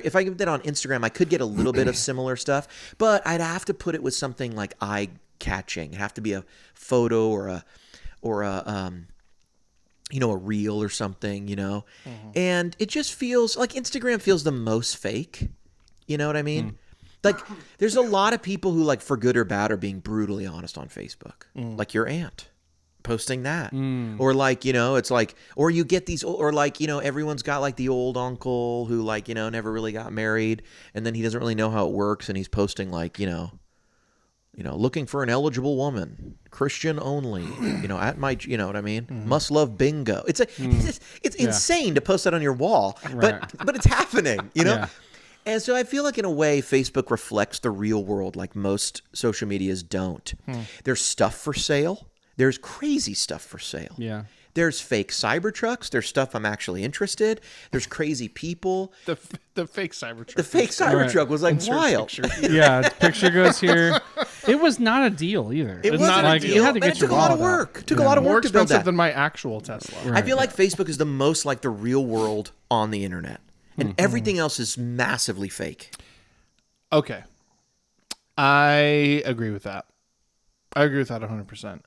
if I did it on Instagram, I could get a little bit of similar stuff, but I'd have to put it with something like eye-catching. It'd have to be a photo or a reel or something, And it just feels like Instagram feels the most fake. You know what I mean? Like, there's a lot of people who, like, for good or bad, are being brutally honest on Facebook. Like your aunt posting that. Or like, it's like, or you get these, or like, everyone's got like the old uncle who like, never really got married, and then he doesn't really know how it works, and he's posting like, looking for an eligible woman, Christian only, at my, you know what I mean? Must love bingo. It's insane to post that on your wall, but it's happening, Yeah. And so I feel like in a way, Facebook reflects the real world like most social medias don't. There's stuff for sale. There's crazy stuff for sale. Yeah. There's fake Cybertrucks. There's stuff I'm actually interested. There's crazy people. The fake Cybertruck. The fake Cybertruck was like Insert wild. Yeah, picture goes here. It was not a deal either. It wasn't like, a deal. You had to get your wallet out. It took a lot of work. It took a lot of work to build that. More expensive than my actual Tesla. Right. I feel like Facebook is the most like the real world on the internet. And everything else is massively fake. Okay. I agree with that. I agree with that 100%.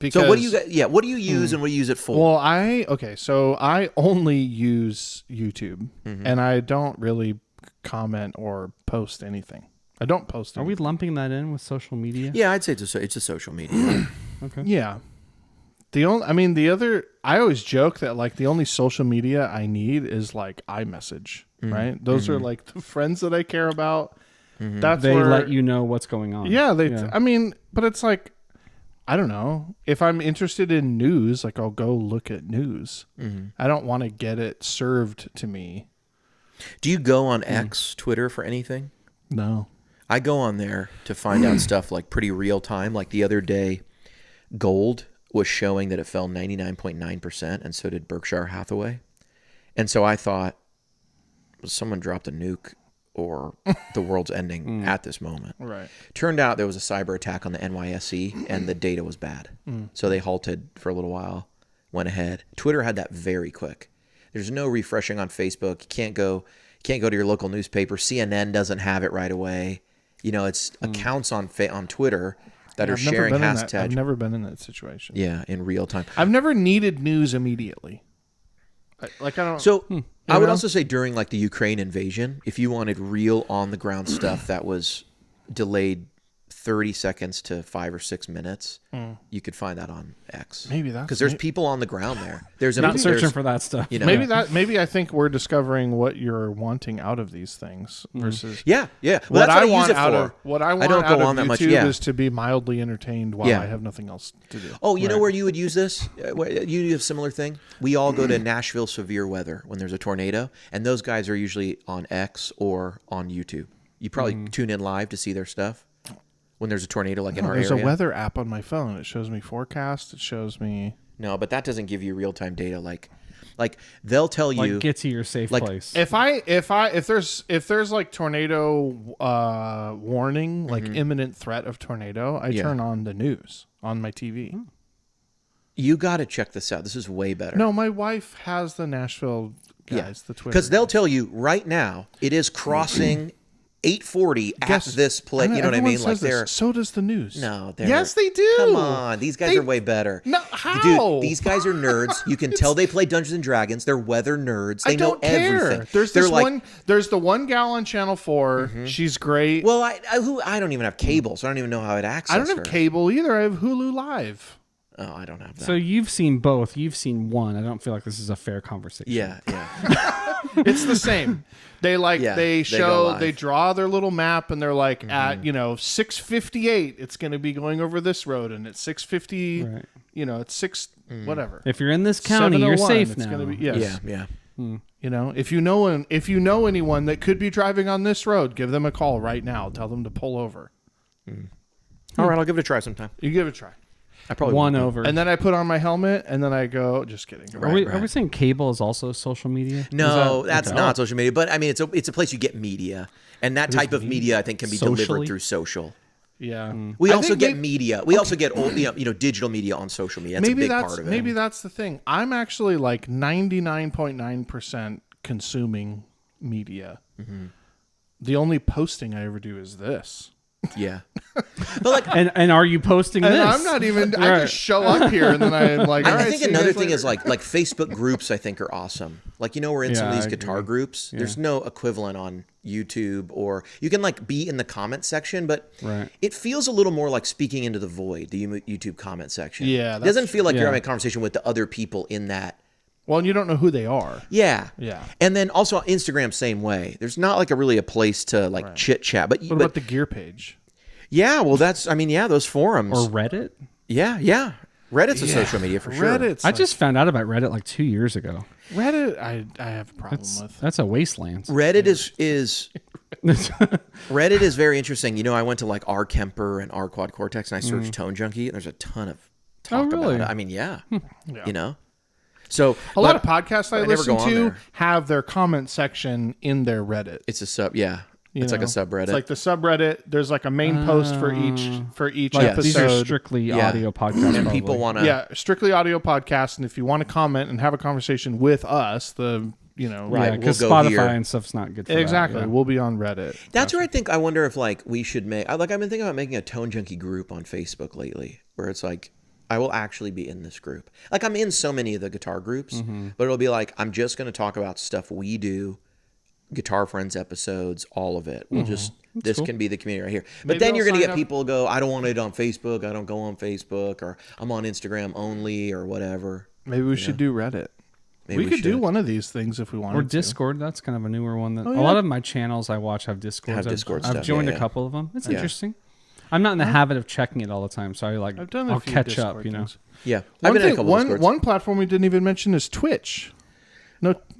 Because, so what do you what do you use and what do you use it for? Well, so I only use YouTube and I don't really comment or post anything. I don't post anything. Are we lumping that in with social media? Yeah, I'd say it's a social media. Okay. Yeah. I always joke that like the only social media I need is like iMessage, right? Those are like the friends that I care about. That's they let you know what's going on. Yeah, but it's like, I don't know. If I'm interested in news, like I'll go look at news. I don't want to get it served to me. Do you go on X, Twitter for anything? No. I go on there to find out stuff like pretty real time. Like the other day, gold was showing that it fell 99.9%, and so did Berkshire Hathaway. And so I thought, someone dropped a nuke or the world's ending at this moment. Right. Turned out there was a cyber attack on the NYSE, and the data was bad. So they halted for a little while, went ahead. Twitter had that very quick. There's no refreshing on Facebook. You can't go to your local newspaper. CNN doesn't have it right away. It's accounts on Twitter that are sharing hashtags. I've never been in that situation. Yeah, in real time. I've never needed news immediately. I don't. So I would also say during like the Ukraine invasion, if you wanted real on the ground stuff that was delayed 30 seconds to 5 or 6 minutes, you could find that on X. Maybe that's because there's people on the ground there. There's not searching for that stuff. Maybe I think we're discovering what you're wanting out of these things versus yeah. Well, what that's I what I want use it out for. of what I want I don't out go of on that YouTube much. Yeah. is to be mildly entertained while I have nothing else to do. Oh, you know where you would use this? You have a similar thing. We all go to Nashville severe weather when there's a tornado, and those guys are usually on X or on YouTube. You probably tune in live to see their stuff. When there's a tornado like in our area. There's a weather app on my phone. It shows me forecast. It shows me... No, but that doesn't give you real-time data. Like they'll tell you... Like get to your safe place. If there's like tornado warning, like imminent threat of tornado, I turn on the news on my TV. You got to check this out. This is way better. No, my wife has the Nashville guys, the Twitter. Because they'll tell you right now it is crossing 840 at this place. You know what I mean? Like they're so does the news. No, yes, they do. Come on, these guys are way better. No, how? Dude, these guys are nerds. You can tell they play Dungeons and Dragons. They're weather nerds. They know everything. There's this one. There's the one gal on Channel 4. She's great. Well, I don't even have cable, so I don't even know how I'd access. I don't have cable either. I have Hulu Live. Oh, I don't have that. So you've seen both. You've seen one. I don't feel like this is a fair conversation. Yeah. It's the same. They they draw their little map and they're like at 6:58 it's going to be going over this road, and at 6:50 right. It's 6 whatever. If you're in this county, you're safe now. Gonna be, Yeah. If you know anyone that could be driving on this road, give them a call right now. Tell them to pull over. All right, I'll give it a try sometime. You give it a try. I probably won won't. over. And then I put on my helmet, and then I go. Just kidding. Are we saying cable is also social media? No, that's not social media. But I mean, it's a place you get media, and that type of media I think can be delivered through social. Yeah. We also get media. We also get old, digital media on social media. That's a big part of it. Maybe that's the thing. I'm actually like 99.9% consuming media. The only posting I ever do is this. Yeah. But like, and are you posting and this? I'm not even. Right. I just show up here and then I'm like. I think another thing is like Facebook groups. I think are awesome. Like we're in some of these guitar groups. Yeah. There's no equivalent on YouTube, or you can like be in the comment section, but it feels a little more like speaking into the void. The YouTube comment section. Yeah, it doesn't feel like you're having a conversation with the other people in that. Well, and you don't know who they are. Yeah. Yeah. And then also Instagram, same way. There's not like a place to like chit chat. But what about the gear page? Yeah, well, those forums. Or Reddit? Yeah. Reddit's a social media for sure. I just found out about Reddit like 2 years ago. Reddit, I have a problem with. That's a wasteland. Reddit is Reddit is very interesting. I went to like R Kemper and R Quad Cortex, and I searched Tone Junkie, and there's a ton of talk about it. I mean, So a lot of podcasts I listen to have their comment section in their Reddit. It's a it's like a subreddit. It's like the subreddit. There's like a main post for each episode. These are strictly audio podcasts. And people want to strictly audio podcasts. And if you want to comment and have a conversation with us, because Spotify and stuff's not good for exactly. that. We'll be on Reddit. That's where I wonder if like we should make. I've been thinking about making a Tone Junkie group on Facebook lately, where it's like I will actually be in this group. Like I'm in so many of the guitar groups, but it'll be like I'm just going to talk about stuff we do. Guitar Friends episodes, all of it. We'll this can be the community right here. But then you're going to get people go, I don't want it on Facebook. I don't go on Facebook, or I'm on Instagram only, or whatever. Maybe we should do Reddit. Maybe we could do one of these things if we wanted to. Or Discord. That's kind of a newer one. A lot of my channels I watch have Discord. I've joined a couple of them. It's interesting. I'm not in the habit of checking it all the time, so I'll catch Discord up. Things. Yeah, I've been in a couple of Discords. One platform we didn't even mention is Twitch.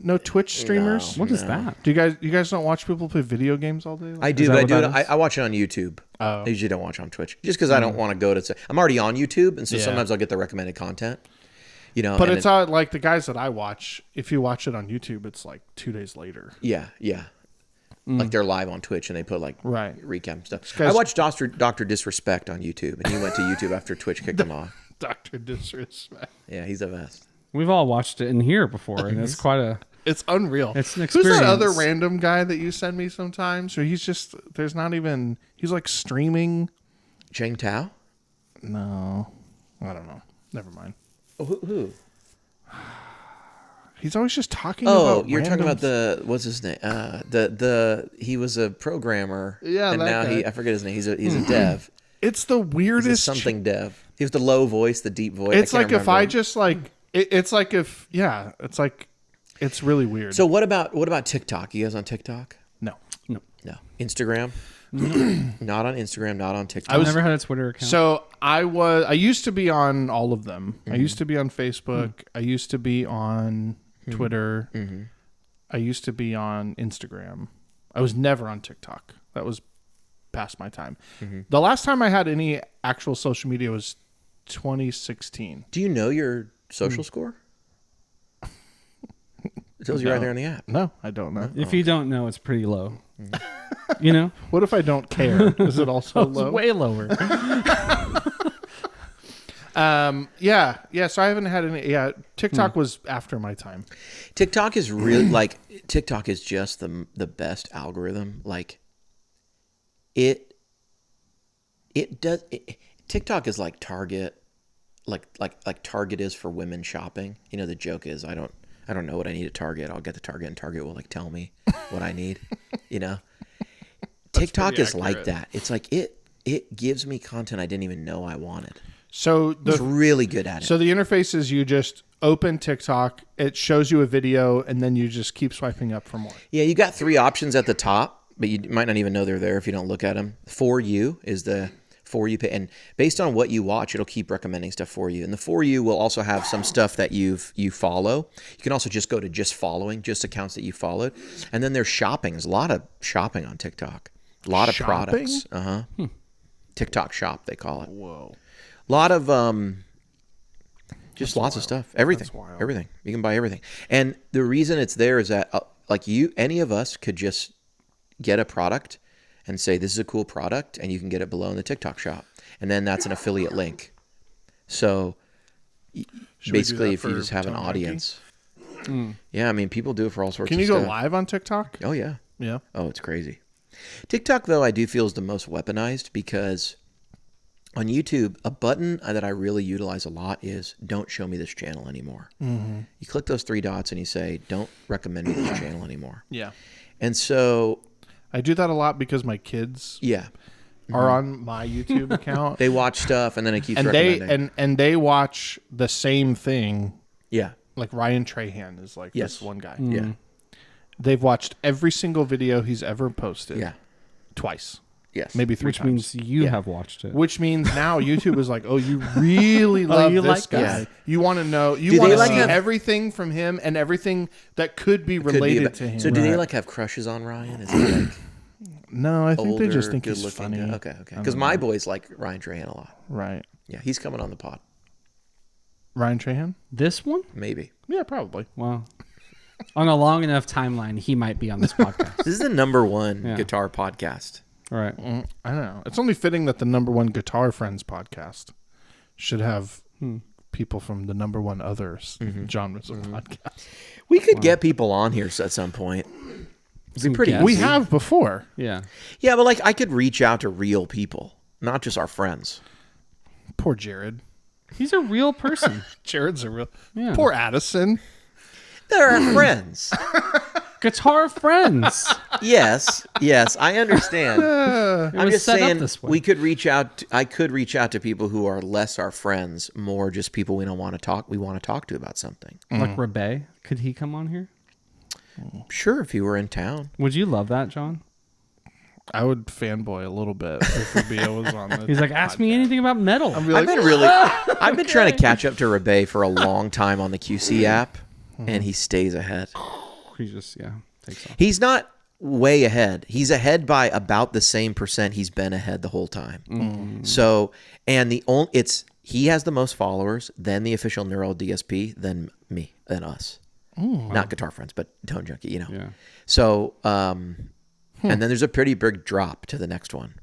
No Twitch streamers. What is that? Do you guys don't watch people play video games all day? I do, but I do it. I watch it on YouTube. I usually don't watch on Twitch just because I don't want to go to. I'm already on YouTube, and so sometimes I'll get the recommended content. But it's all like the guys that I watch. If you watch it on YouTube, it's like 2 days later. Yeah. Like they're live on Twitch and they put like recap stuff. I watched Dr. Disrespect on YouTube, and he went to YouTube after Twitch kicked him off. Dr. Disrespect. Yeah, he's the best. We've all watched it in here before, and it's quite a... It's unreal. It's an experience. Who's that other random guy that you send me sometimes? Or he's just... There's not even... He's like streaming... Cheng Tao? No. I don't know. Never mind. Oh, who? He's always just talking about you're talking about what's his name? He was a programmer. Yeah, and now guy. I forget his name. He's a dev. It's the weirdest... He's something dev. He has the low voice, the deep voice. It's like if I just like... It's like if... Yeah, it's like... It's really weird. So what about TikTok? You guys on TikTok? No. Instagram? Not on Instagram, not on TikTok. I've never had a Twitter account. So I used to be on all of them. I used to be on Facebook. I used to be on Twitter. I used to be on Instagram. I was never on TikTok. That was past my time. The last time I had any actual social media was 2016. Do you know your social score? It tells you right there on the app. No, I don't know. If you don't know, it's pretty low. What if I don't care? Is it also low? It's way lower. Yeah. So I haven't had any. Yeah, TikTok was after my time. TikTok is really TikTok is just the best algorithm. Like it does. TikTok is like Target, like Target is for women shopping. You know, the joke is I don't know what I need at Target. I'll get to Target and Target will like tell me what I need. You know, TikTok is like that. It's like it gives me content I didn't even know I wanted. So it's really good at it. So the interface is you just open TikTok, it shows you a video, and then you just keep swiping up for more. Yeah, you got 3 options at the top, but you might not even know they're there if you don't look at them. For You is the For You page, and based on what you watch, it'll keep recommending stuff for you. And the For You will also have some stuff that you follow. You can also just go to just following, just accounts that you followed, and then there's shopping. There's a lot of shopping on TikTok. A lot of products. TikTok Shop they call it. Whoa. A lot of just lots of stuff. Everything. You can buy everything. And the reason it's there is that any of us could just get a product and say this is a cool product, and you can get it below in the TikTok Shop, and then that's an affiliate link. So basically, if you just have an audience, yeah, I mean, people do it for all sorts. Can of you stuff. go live on TikTok? Oh yeah. Yeah. Oh, it's crazy. TikTok though, I do feel is the most weaponized because on YouTube, a button that I really utilize a lot is don't show me this channel anymore. Mm-hmm. You click those 3 dots and you say, don't recommend me this channel anymore. Yeah. And so I do that a lot because my kids are on my YouTube account. They watch stuff and then it keeps recommending. And they watch the same thing. Yeah. Like Ryan Trahan is like this one guy. Yeah. They've watched every single video he's ever posted. Yeah. Twice. Yes. Maybe 3 Which times. means you have watched it. Which means now YouTube is like, oh, you really love you this like guy. this. You want to know. You want to see have everything from him and everything that could be related to him. So do they like have crushes on Ryan? Is he like no, I think older, they just think he's good-looking funny. Okay. Because my boys like Ryan Trahan a lot. Right. Yeah, he's coming on the pod. Ryan Trahan? This one? Maybe. Yeah, probably. Wow. On a long enough timeline, he might be on this podcast. This is the #1 guitar podcast. All right. I don't know. It's only fitting that the #1 Guitar Friends podcast should have people from the #1 others genres of podcast. We could get people on here at some point. It'd be pretty easy. We have before. Yeah. Yeah, but like I could reach out to real people, not just our friends. Poor Jared. He's a real person. Jared's a real... Yeah. Poor Addison. They're our friends. Guitar friends. Yes, I understand. I'm just saying this way. we could reach out. I could reach out to people who are less our friends, more just people we don't want to talk. We want to talk to about something. Like Rebay. Could he come on here? Sure, if he were in town. Would you love that, John? I would fanboy a little bit if Rabia was on the He's like, ask me anything about metal. I've been trying to catch up to Rebay for a long time on the QC app, and he stays ahead. He just takes off. He's not way ahead. He's ahead by about the same percent he's been ahead the whole time. So, and he has the most followers, then the official Neural DSP, then me, then us. Not Guitar Friends, but Tone Junkie, you know. Yeah. So, and then there's a pretty big drop to the next one.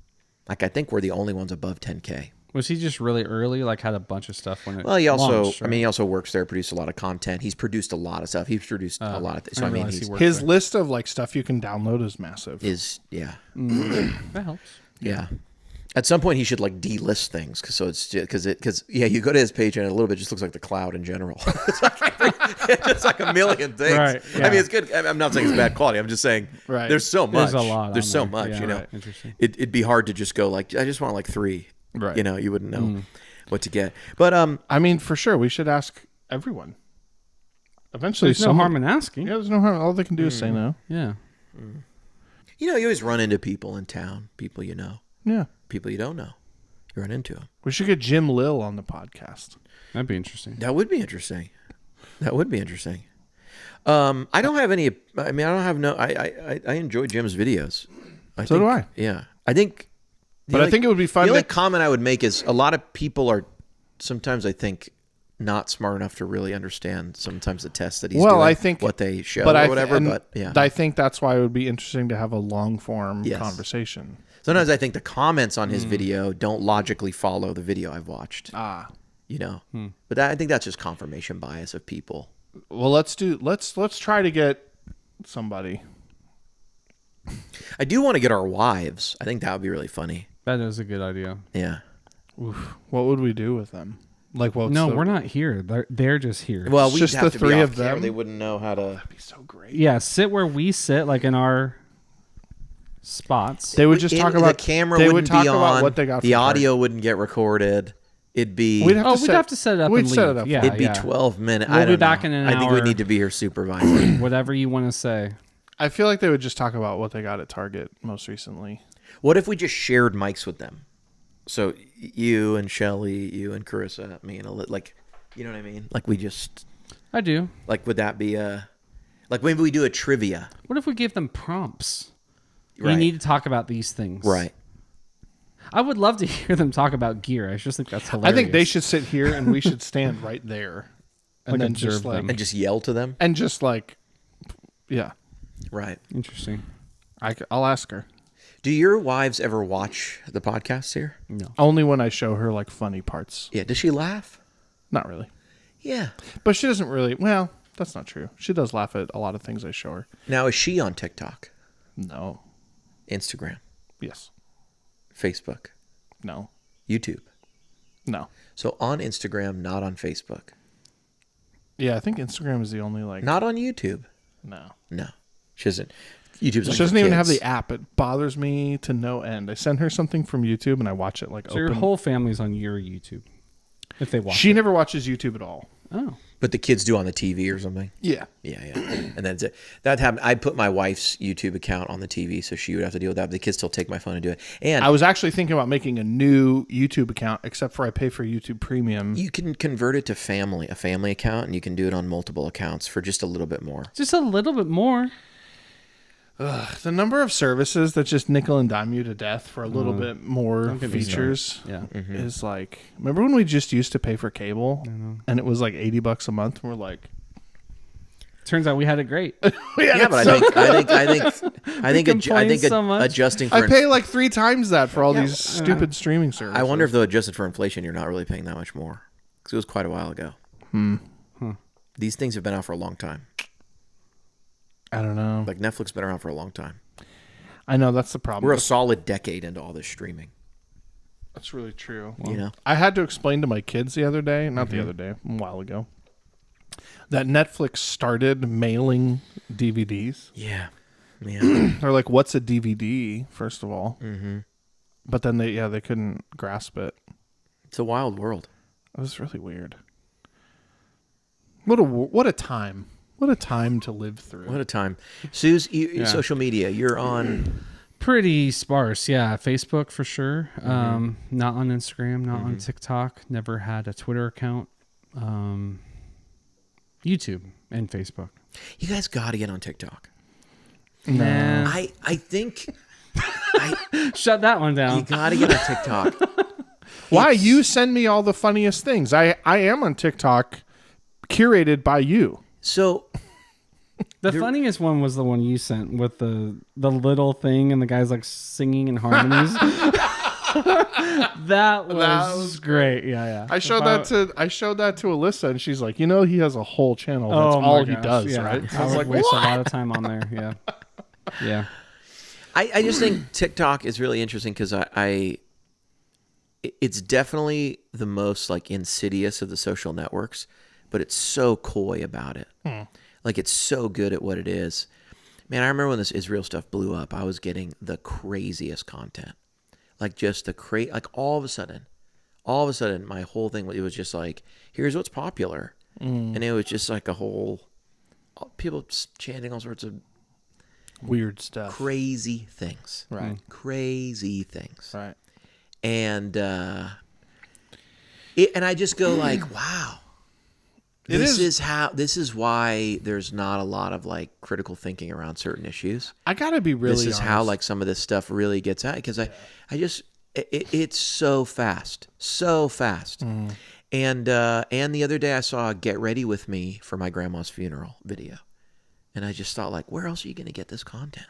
Like I think we're the only ones above 10K. Was he just really early? Like had a bunch of stuff when it he also, launched, right? he also works there, produced a lot of content. He's produced a lot of stuff. He's produced a lot of things. So I mean, his list of like stuff you can download is massive. That helps. Yeah. At some point, he should like delist things because you go to his page and a little bit just looks like the cloud in general. It's like a million things. Right, yeah. I mean, it's good. I'm not saying it's bad quality. I'm just saying there's so much. There's a lot. There's so there. much. Yeah, you know, right. Interesting. It'd be hard to just go like I just want like 3. Right. You know, you wouldn't know what to get. But I mean, for sure, we should ask everyone. Eventually, there's no harm in asking. Yeah, there's no harm. All they can do is say no. Yeah. You know, you always run into people in town. People you know. Yeah. People you don't know. You run into them. We should get Jim Lill on the podcast. That'd be interesting. That would be interesting. I don't have any. I mean, I don't have no. I enjoy Jim's videos. So do I. Yeah, I think. But I think it would be fun. The only comment I would make is a lot of people are sometimes I think not smart enough to really understand sometimes the tests that he's doing. I think what they show or whatever. But yeah, I think that's why it would be interesting to have a long form conversation. Sometimes I think the comments on his video don't logically follow the video I've watched. you know. But I think that's just confirmation bias of people. Well, let's try to get somebody. I do want to get our wives. I think that would be really funny. That is a good idea. Yeah. Oof. What would we do with them? Like, no, we're not here. They're just here. Well, we just have the to three be of off camera. them. They wouldn't know how to. That'd be so great. Yeah, sit where we sit, like in our spots. They would just talk about the camera. They wouldn't would talk be about on. what they got. The audio wouldn't get recorded. It'd be. We'd have to set it up. We'd and set leave. it up. Yeah, it'd be 12 minutes. We'll I don't be back know. in an I think we hour. need to be here supervising. Whatever you want to say. I feel like they would just talk about what they got at Target most recently. What if we just shared mics with them? So you and Shelly, you and Carissa, me and like, you know what I mean? Like we just. I do. Like, would that be like maybe we do a trivia? What if we gave them prompts? Right. You need to talk about these things. Right. I would love to hear them talk about gear. I just think that's hilarious. I think they should sit here and we should stand right there and Like then observe just like them. And just yell to them? and just like, yeah. Right. Interesting. I'll ask her. Do your wives ever watch the podcasts here? No. Only when I show her like funny parts. Yeah. Does she laugh? Not really. Yeah. But she doesn't really. Well, that's not true. She does laugh at a lot of things I show her. Now, is she on TikTok, No. Instagram, Yes. Facebook, No. YouTube? No. So on Instagram, not on Facebook. Yeah, I think Instagram is the only like. Not on YouTube. No. No. She doesn't. YouTube's She doesn't even have the app. It bothers me to no end. I send her something from YouTube and I watch it like So open. your whole family's on your YouTube, if they watch. She never watches YouTube at all. Oh. But the kids do on the TV or something. Yeah. Yeah, yeah. And that's it. That happened. I put my wife's YouTube account on the TV, so she would have to deal with that. But the kids still take my phone and do it. And I was actually thinking about making a new YouTube account, except for I pay for YouTube Premium. you can convert it to a family account, and you can do it on multiple accounts for just a little bit more. Just a little bit more. The number of services that just nickel and dime you to death for a little bit more Don't get me features Yeah. is like. Remember when we just used to pay for cable and it was like $80 a month? And we're like, Turns out we had it great. Yeah, but I think complain so much. adjusting for I pay like 3 times that for all these Yeah. stupid streaming services. I wonder if though adjusted for inflation, you're not really paying that much more because it was quite a while ago. These things have been out for a long time. I don't know. Like Netflix has been around for a long time. I know that's the problem. We're a solid decade into all this streaming. That's really true. You know, I had to explain to my kids the other day, not the other day, a while ago, that Netflix started mailing DVDs. yeah. They're like, "What's a DVD?" First of all, but then they couldn't grasp it. It's a wild world. It was really weird. What a time! What a time to live through. What a time. Suze, social media, you're on. Pretty sparse, yeah. Facebook for sure. Not on Instagram, not on TikTok. Never had a Twitter account. YouTube and Facebook. You guys got to get on TikTok. Nah. I think Shut that one you down. got to get on TikTok. Why you send me all the funniest things? I am on TikTok, curated by you. So The funniest one was the one you sent with the little thing and the guy's like singing in harmonies. that was great. Yeah. I showed that to Alyssa, and she's like, he has a whole channel. That's Oh all my he gosh, does, yeah. right? I was like, waste a lot of time on there. Yeah. Yeah. I just think TikTok is really interesting because it's definitely the most like insidious of the social networks, but it's so coy about it. Like it's so good at what it is. Man, I remember when this Israel stuff blew up, I was getting the craziest content. Like just like all of a sudden, my whole thing, it was just like, here's what's popular. And it was just like people chanting all sorts of Weird stuff. crazy things. Right. Crazy things. Right. And and I just go like, wow. This is why there's not a lot of like critical thinking around certain issues. I gotta be really. This is honest. how like some of this stuff really gets out because it's so fast. And the other day I saw a "Get Ready with Me" for my grandma's funeral video, and I just thought like, where else are you going to get this content?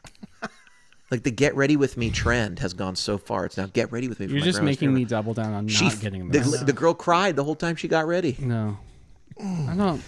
Like the get ready with me trend has gone so far. It's now get ready with me. You're just making me double down on not getting this. The girl cried the whole time she got ready. No, I don't.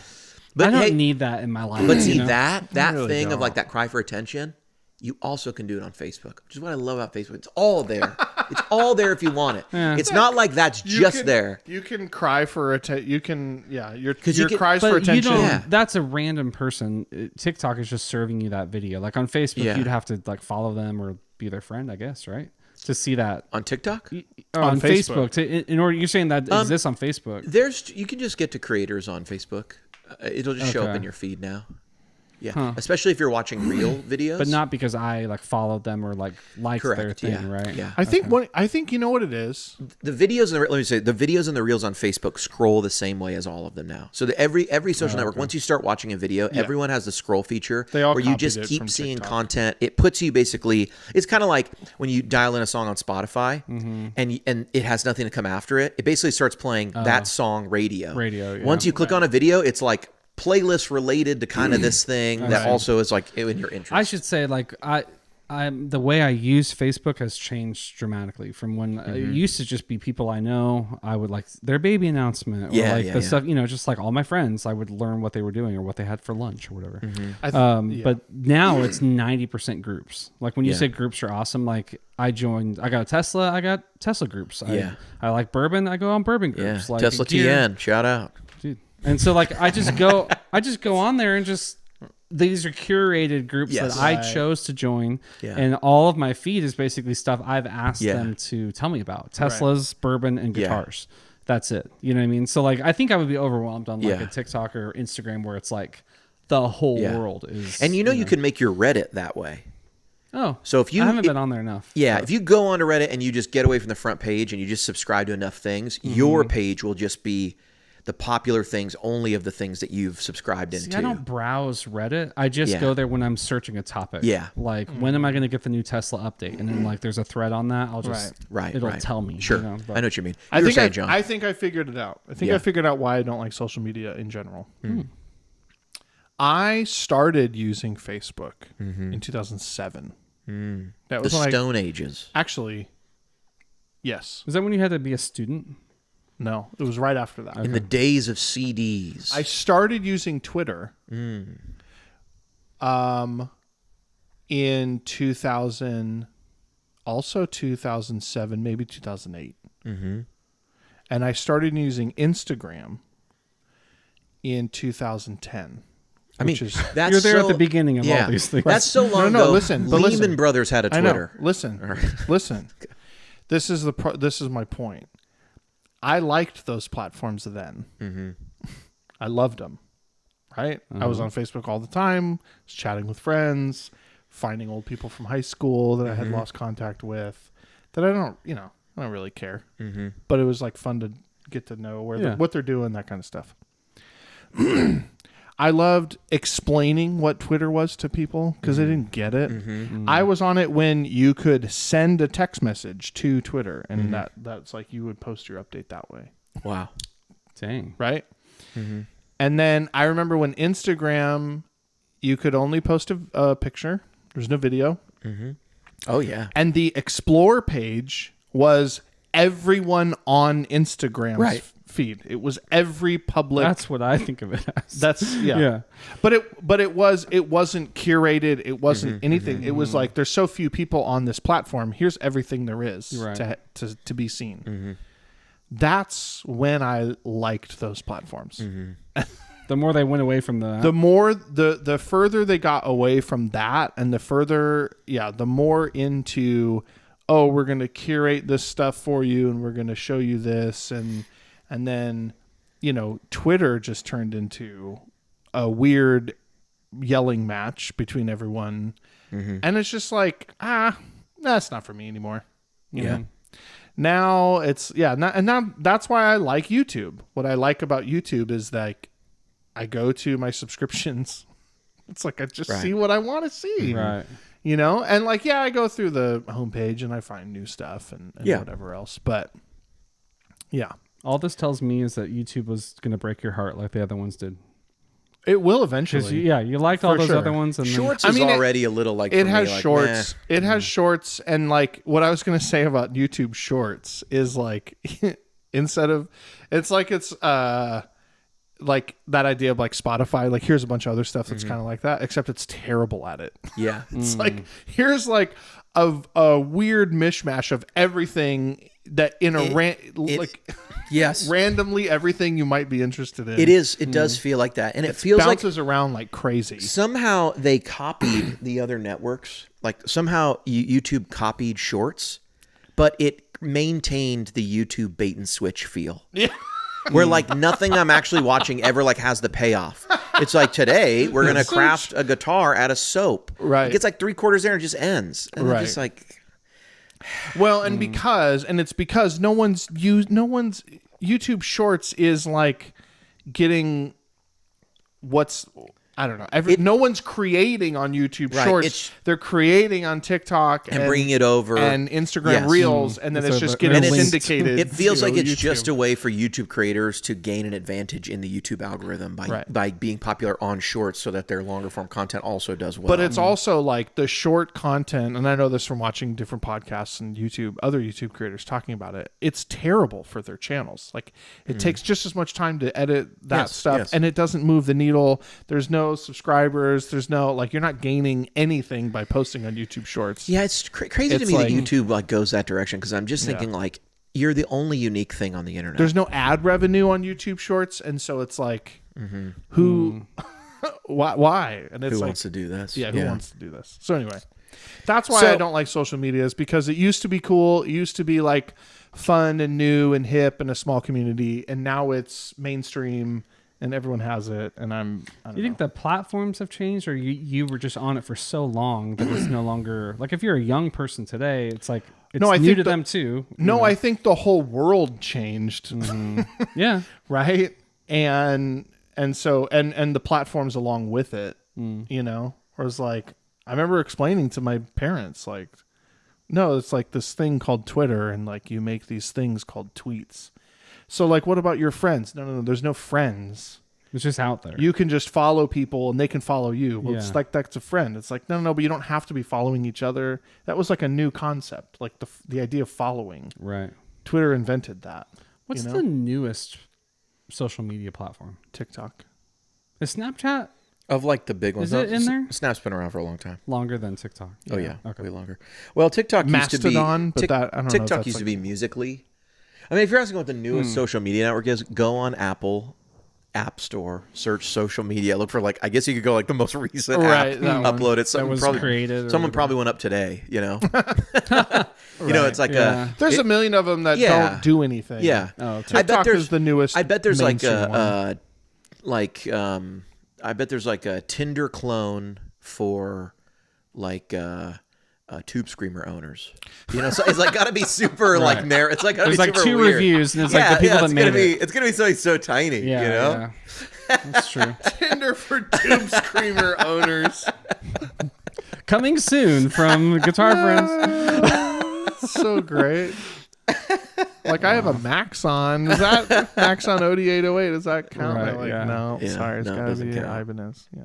But I don't need that in my life. But see that really thing of like that cry for attention. You also can do it on Facebook, which is what I love about Facebook. It's all there. It's all there if you want it. Yeah. It's not like that's just there. You can cry for attention. You can, your cries for attention. That's a random person. TikTok is just serving you that video. Like on Facebook, you'd have to like follow them or be their friend, I guess, right? To see that on TikTok, on Facebook. In order, you're saying that exists on Facebook. You can just get to creators on Facebook. It'll just show up in your feed now. Yeah, especially if you're watching real videos, but not because I like followed them or like liked their thing, right? Yeah, I think you know what it is. The videos, let me say, the videos and the reels on Facebook scroll the same way as all of them now. So every social network, once you start watching a video, everyone has the scroll feature where you just keep seeing content. It puts you basically. It's kind of like when you dial in a song on Spotify and it has nothing to come after it. It basically starts playing that song radio. Yeah. Once you click on a video, it's like playlist related to kind of this thing that also is like in your interest. I should say like the way I use Facebook has changed dramatically from when it used to just be people I know. I would like their baby announcement or stuff, just like all my friends, I would learn what they were doing or what they had for lunch or whatever. But now it's 90% groups. Like when you say groups are awesome, like I got a Tesla, I got Tesla groups. I like bourbon, I go on bourbon groups. Yeah. Like Tesla TN, shout out. Dude. And so like I just go on there and just these are curated groups that I chose to join, and all of my feed is basically stuff I've asked them to tell me about. Teslas, bourbon, and guitars. That's it. You know what I mean? So like I think I would be overwhelmed on like a TikTok or Instagram where it's like the whole world is. And you can make your Reddit that way. Oh, so if you I haven't been on there enough. Yeah, if you go onto Reddit and you just get away from the front page and you just subscribe to enough things, your page will just be the popular things only of the things that you've subscribed into. I don't browse Reddit. I just go there when I'm searching a topic. Yeah. Like when am I going to get the new Tesla update? And then like there's a thread on that. I'll just it'll tell me. Sure. I know what you mean. I think I figured it out. I think I figured out why I don't like social media in general. I started using Facebook in 2007. That was the Stone Ages. Actually, yes. Was that when you had to be a student? No, it was right after that. In the days of CDs. I started using Twitter in 2000, also 2007, maybe 2008. And I started using Instagram in 2010. I mean, that's you're there at the beginning of all these things. That's so long ago. No, listen. Lehman Brothers had a Twitter. Listen. This is my point. I liked those platforms then. I loved them. Right? I was on Facebook all the time, chatting with friends, finding old people from high school that I had lost contact with. That I don't really care. But it was like fun to get to know what they're doing, that kind of stuff. I loved explaining what Twitter was to people because they didn't get it. I was on it when you could send a text message to Twitter, and that's like you would post your update that way. Wow. Dang. Right? And then I remember when Instagram, you could only post a picture. There's no video. Oh, yeah. And the Explore page was everyone on Instagram's feed. It was every public. That's what I think of it as. That's But it wasn't curated. It wasn't anything. It was like there's so few people on this platform. Here's everything there is to be seen. That's when I liked those platforms. The more they went away from the more the further they got away from that, and the more into we're going to curate this stuff for you, and we're going to show you this, and then, Twitter just turned into a weird yelling match between everyone. And it's just like, that's not for me anymore. You know? Now it's, now that's why I like YouTube. What I like about YouTube is like, I go to my subscriptions. It's like, I just see what I want to see. Right. And like, I go through the homepage and I find new stuff and whatever else. But yeah. All this tells me is that YouTube was going to break your heart like the other ones did. It will eventually. Because you liked all For those sure. other ones, and Shorts I is mean, already a little like it for has me, like, shorts. meh. It has shorts, and like what I was gonna say about YouTube Shorts is like instead of it's like like that idea of like Spotify, like here's a bunch of other stuff that's kind of like that, except it's terrible at it. Yeah. It's like here's like a weird mishmash of everything that in a Yes. randomly everything you might be interested in. It is. It does feel like that. And it feels like bounces around like crazy. somehow they copied the other networks. Like somehow YouTube copied Shorts, but it maintained the YouTube bait and switch feel. Yeah. Where like nothing I'm actually watching ever like has the payoff. It's like today we're gonna craft a guitar out of soap. Right. It gets like 3/4 there and it just ends. And Right. it's like Well, and it's because no one's YouTube Shorts is like getting what's I don't know. No one's creating on YouTube Right, Shorts. They're creating on TikTok and bringing it over and Instagram Yes. Reels, and then So it's just they're getting linked. syndicated. It feels to like it's YouTube. just a way for YouTube creators to gain an advantage in the YouTube algorithm by being popular on Shorts, so that their longer form content also does well. But it's also like the short content, and I know this from watching different podcasts and other YouTube creators talking about it. It's terrible for their channels. Like it takes just as much time to edit that stuff, and it doesn't move the needle. There's no subscribers. There's no like you're not gaining anything by posting on YouTube Shorts. Yeah, it's crazy to It's me like- that YouTube like goes that direction, because I'm just thinking like you're the only unique thing on the internet. There's no ad revenue on YouTube Shorts, and so it's like who, why? And it's Who like, wants to do this? yeah, who wants to do this? So anyway, that's why I don't like social media, is because it used to be cool. It used to be like fun and new and hip and a small community, and now it's mainstream and everyone has it. And I don't you think the platforms have changed, or you were just on it for so long that it's no longer like if you're a young person today, it's like it's I new think to them too. No, I think the whole world changed. Yeah. Right. And so the platforms along with it, you know, whereas like, I remember explaining to my parents, like, no, it's like this thing called Twitter, and like you make these things called tweets. So like, what about your friends? No, there's no friends. It's just out there. You can just follow people and they can follow you. Well, it's Yeah. like, that's a friend. It's like, no, but you don't have to be following each other. That was like a new concept, like the idea of following. Right. Twitter invented that. What's you know? the newest social media platform? TikTok. Is Snapchat Of like the big ones. Is it in there? Snap's been around for a long time. longer than TikTok? Oh yeah, Okay. way longer. Well, TikTok used to be Mastodon, but that- I don't know if TikTok that's used to like- be Musically. I mean, if you're asking what the newest social media network is, go on Apple App Store, search social media, look for like, I guess you could go like the most recent Right, app, that one. upload it. Someone was probably, created or Someone whatever. probably went up today. You know, you know, it's like Yeah. There's a million of them that Yeah. don't do anything. yeah. Oh, okay. I bet TikTok there's is the newest. I bet there's like mainstream one. I bet there's like a Tinder clone for like Tube Screamer owners. You know, so it's like got to be super like it's like gotta There's be like super 2 weird. reviews, and it's like the people that it's made gonna be, it. It's gonna be something so tiny. Yeah, you know. yeah. That's true. Tinder for Tube Screamer owners. Coming soon from Guitar Friends. So great. Like I have a Maxon. Is that Maxon OD808? Does that count? Right, Like, yeah. no, Yeah, sorry, it's no, it gotta doesn't be count. Ibanez. Yeah.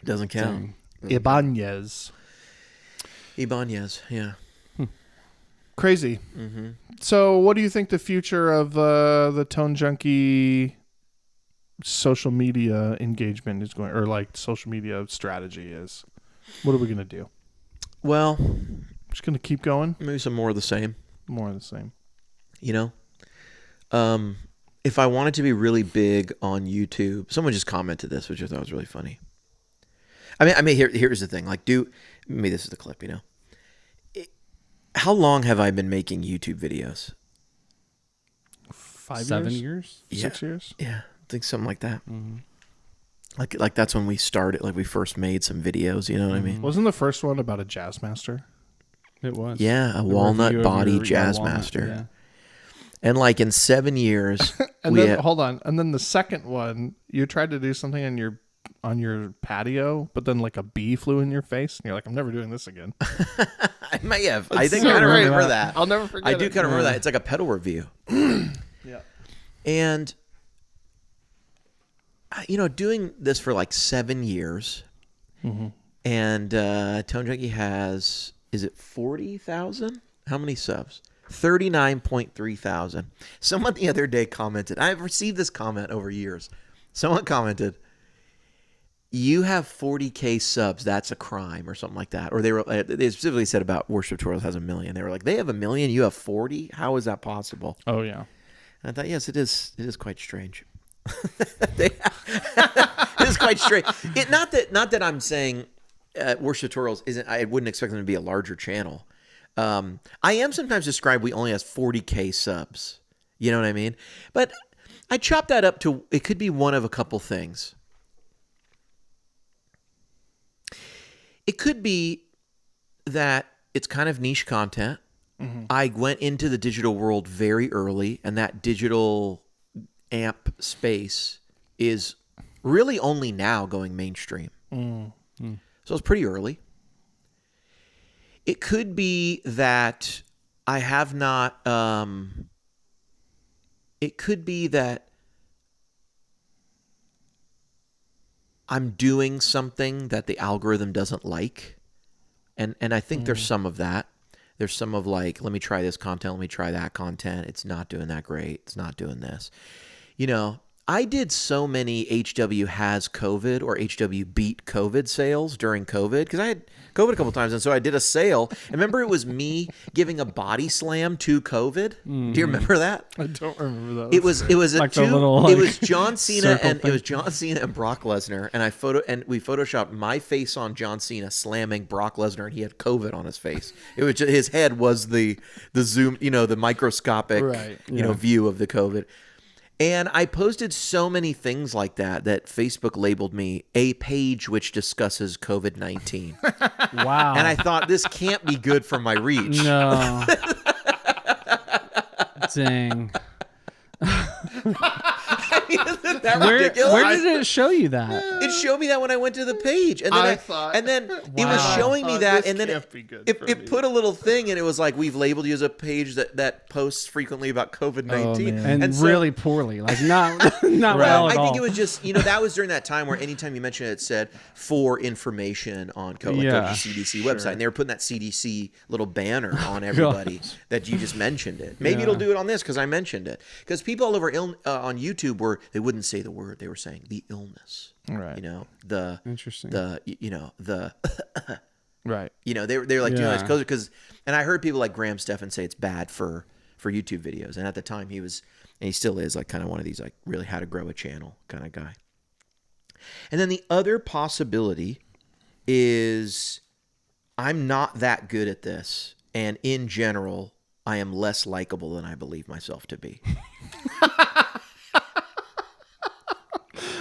Doesn't count. Ibanez. Ibanez, yeah. Crazy. So, what do you think the future of the Tone Junkie social media engagement is going, or like social media strategy is? What are we gonna do? Well, Just gonna keep going? maybe some more of the same. More of the same. You know, if I wanted to be really big on YouTube, someone just commented this, which I thought was really funny. I mean, here's the thing. Like, maybe this is the clip. You know, how long have I been making YouTube videos? 5 7 years? years? 6 years? Yeah, I think something like that. Like that's when we started. Like we first made some videos. You know what I mean? Wasn't the first one about a jazz master? It was. Yeah, a The walnut review of body your- jazz walnut, master. yeah. And like in 7 years, And we then had, hold on, and then the second one, you tried to do something on your patio, but then like a bee flew in your face, and you're like, I'm never doing this again. I may have. I think so I kind of great. remember that. I'll never forget. I do it. kind of remember that. It's like a pedal review. Yeah. And doing this for like 7 years, and Tone Junkie has, is it 40,000? How many subs? 39.3 thousand. Someone the other day commented, I've received this comment over years. Someone commented, "You have 40K subs, that's a crime," or something like that. Or they specifically said about Worship Tutorials has 1 million. They were like, they have 1 million, you have 40? How is that possible? Oh yeah. And I thought, yes, it is quite strange. It is quite strange. Not that I'm saying Worship Tutorials isn't, I wouldn't expect them to be a larger channel. I am sometimes described we only has 40K subs. You know what I mean? But I chop that up to, it could be one of a couple things. It could be that it's kind of niche content. I went into the digital world very early, and that digital amp space is really only now going mainstream. So it's pretty early. It could be that I have not, it could be that I'm doing something that the algorithm doesn't like. And I think there's some of that. There's some of like, let me try this content, let me try that content. It's not doing that great. It's not doing this. I did so many HW has COVID or HW beat COVID sales during COVID because I had COVID a couple times, and so I did a sale. And remember, it was me giving a body slam to COVID. Do you remember that? I don't remember that. It was a Like two. the little, It was John Cena and thing. it was John Cena and Brock Lesnar, and we photoshopped my face on John Cena slamming Brock Lesnar, and he had COVID on his face. It was just, his head was the zoom, the microscopic, Right. view of the COVID. And I posted so many things like that Facebook labeled me a page which discusses COVID-19. Wow. And I thought, this can't be good for my reach. No. Dang. Isn't that Where ridiculous? did it show you that? It showed me that when I went to the page, and then it was showing me that, and then it put a little thing, and it was like, we've labeled you as a page that posts frequently about COVID-19, And so- really poorly, like not well I at all. think it was just, that was during that time where anytime you mentioned it, it said for information on go to the CDC website, and they were putting that CDC little banner on everybody that you just mentioned it. Maybe it'll do it on this because I mentioned it. Because people all over on YouTube they wouldn't say the word, they were saying the illness. Right. Interesting. Right. They're like doing this because, and I heard people like Graham Stephan say it's bad for YouTube videos, and at the time he was, and he still is, like kind of one of these like really how to grow a channel kind of guy. And then the other possibility is I'm not that good at this, and in general I am less likable than I believe myself to be.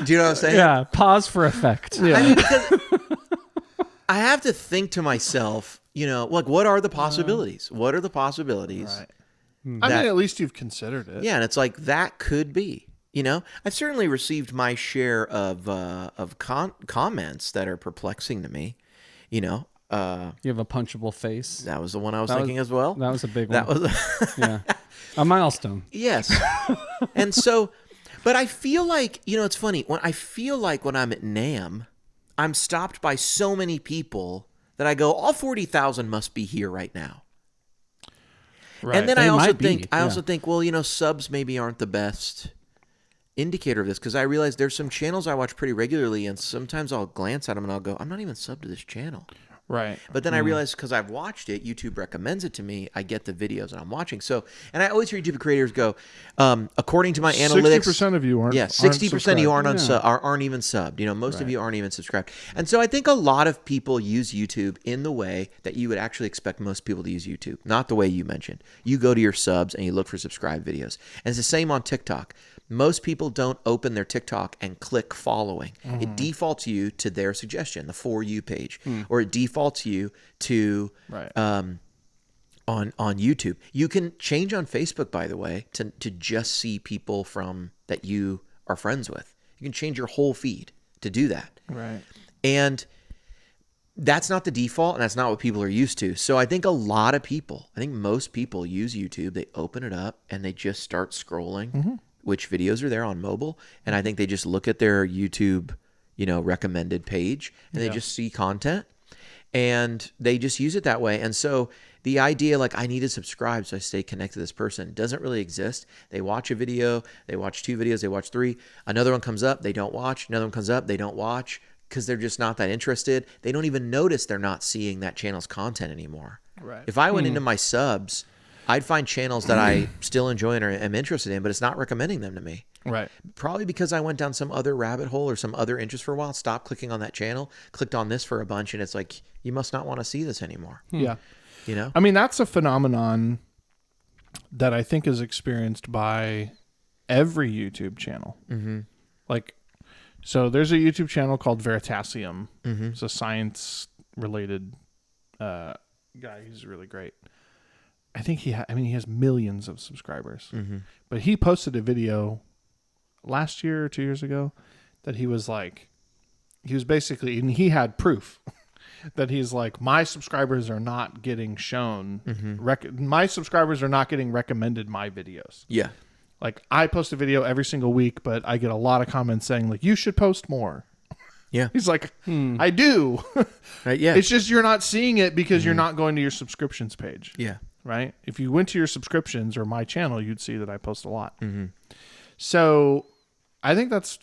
Do you know what I'm saying? Yeah. Pause for effect. I mean, because I have to think to myself, like, what are the possibilities? What are the possibilities? Right. I mean, at least you've considered it. Yeah, and it's like, that could be. I've certainly received my share of comments that are perplexing to me. You have a punchable face. That was the one I was thinking as well. That was a big one. That was Yeah. A milestone. Yes. And so, but I feel like, it's funny. When I'm at NAMM, I'm stopped by so many people that I go, all 40,000 must be here right now. Right. And then They I also might be, think, well, subs maybe aren't the best indicator of this, because I realize there's some channels I watch pretty regularly, and sometimes I'll glance at them and I'll go, I'm not even subbed to this channel. Right. But then I realized, because I've watched it, YouTube recommends it to me, I get the videos that I'm watching. So, and I always hear YouTube creators go, according to my analytics, 60% of you aren't. yeah, 60% of you aren't subscribed. aren't even subbed. Most of you aren't even subscribed. And so I think a lot of people use YouTube in the way that you would actually expect most people to use YouTube, not the way you mentioned. You go to your subs and you look for subscribed videos. And it's the same on TikTok. Most people don't open their TikTok and click following. It defaults you to their suggestion, the For You page, or it defaults you to on YouTube. You can change on Facebook, by the way, to just see people from that you are friends with. You can change your whole feed to do that. Right. And that's not the default, and that's not what people are used to. So I think most people use YouTube. They open it up and they just start scrolling. which videos are there on mobile, and I think they just look at their YouTube, recommended page, and they just see content, and they just use it that way. And so the idea, like, I need to subscribe so I stay connected to this person, doesn't really exist. They watch a video, they watch 2 videos, they watch 3, another one comes up, they don't watch, another one comes up, they don't watch, because they're just not that interested. They don't even notice they're not seeing that channel's content anymore. Right. If I went into my subs, I'd find channels that I still enjoy and am interested in, but it's not recommending them to me. Right. Probably because I went down some other rabbit hole or some other interest for a while, stopped clicking on that channel, clicked on this for a bunch, and it's like, you must not want to see this anymore. Yeah. I mean, that's a phenomenon that I think is experienced by every YouTube channel. Mm-hmm. Like, so there's a YouTube channel called Veritasium. Mm-hmm. It's a science-related guy. He's really great. I think he has millions of subscribers. Mm-hmm. But he posted a video last year or 2 years ago that he was basically, and he had proof that he's like, my subscribers are not getting shown. Mm-hmm. My subscribers are not getting recommended my videos. Yeah. Like, I post a video every single week, but I get a lot of comments saying, like, you should post more. Yeah. He's like, I do. Right, yeah. It's just you're not seeing it because you're not going to your subscriptions page. Yeah. Right? If you went to your subscriptions or my channel, you'd see that I post a lot. Mm-hmm. So I think that's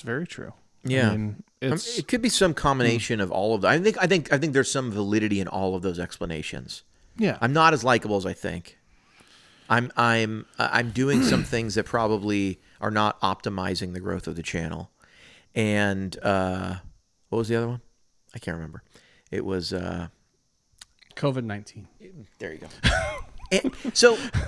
very true. Yeah. I mean, it could be some combination of all of that. I think there's some validity in all of those explanations. Yeah. I'm not as likable as I think. I'm doing some things that probably are not optimizing the growth of the channel. And what was the other one? I can't remember. It was COVID-19. There you go.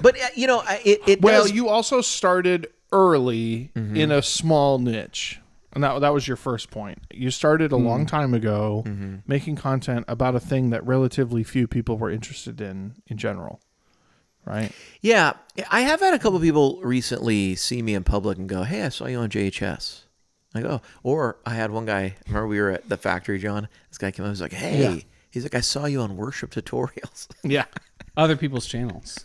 But you also started early in a small niche. And that was your first point. You started a long time ago making content about a thing that relatively few people were interested in general. Right? Yeah. I have had a couple of people recently see me in public and go, hey, I saw you on JHS. I go, or I had one guy, remember we were at the factory, John? This guy came up and was like, hey. Yeah. He's like, I saw you on worship tutorials. Yeah. Other people's channels.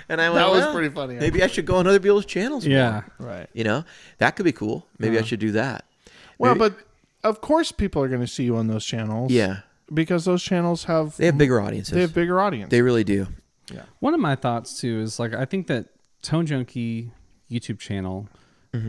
And I went, that was pretty funny. Maybe I should go on other people's channels. Yeah. More. Right. That could be cool. Maybe I should do that. Well, but of course people are going to see you on those channels. Yeah. Because those channels they have bigger audiences. They have bigger audiences. They really do. Yeah. One of my thoughts too is, like, I think that Tone Junkie YouTube channel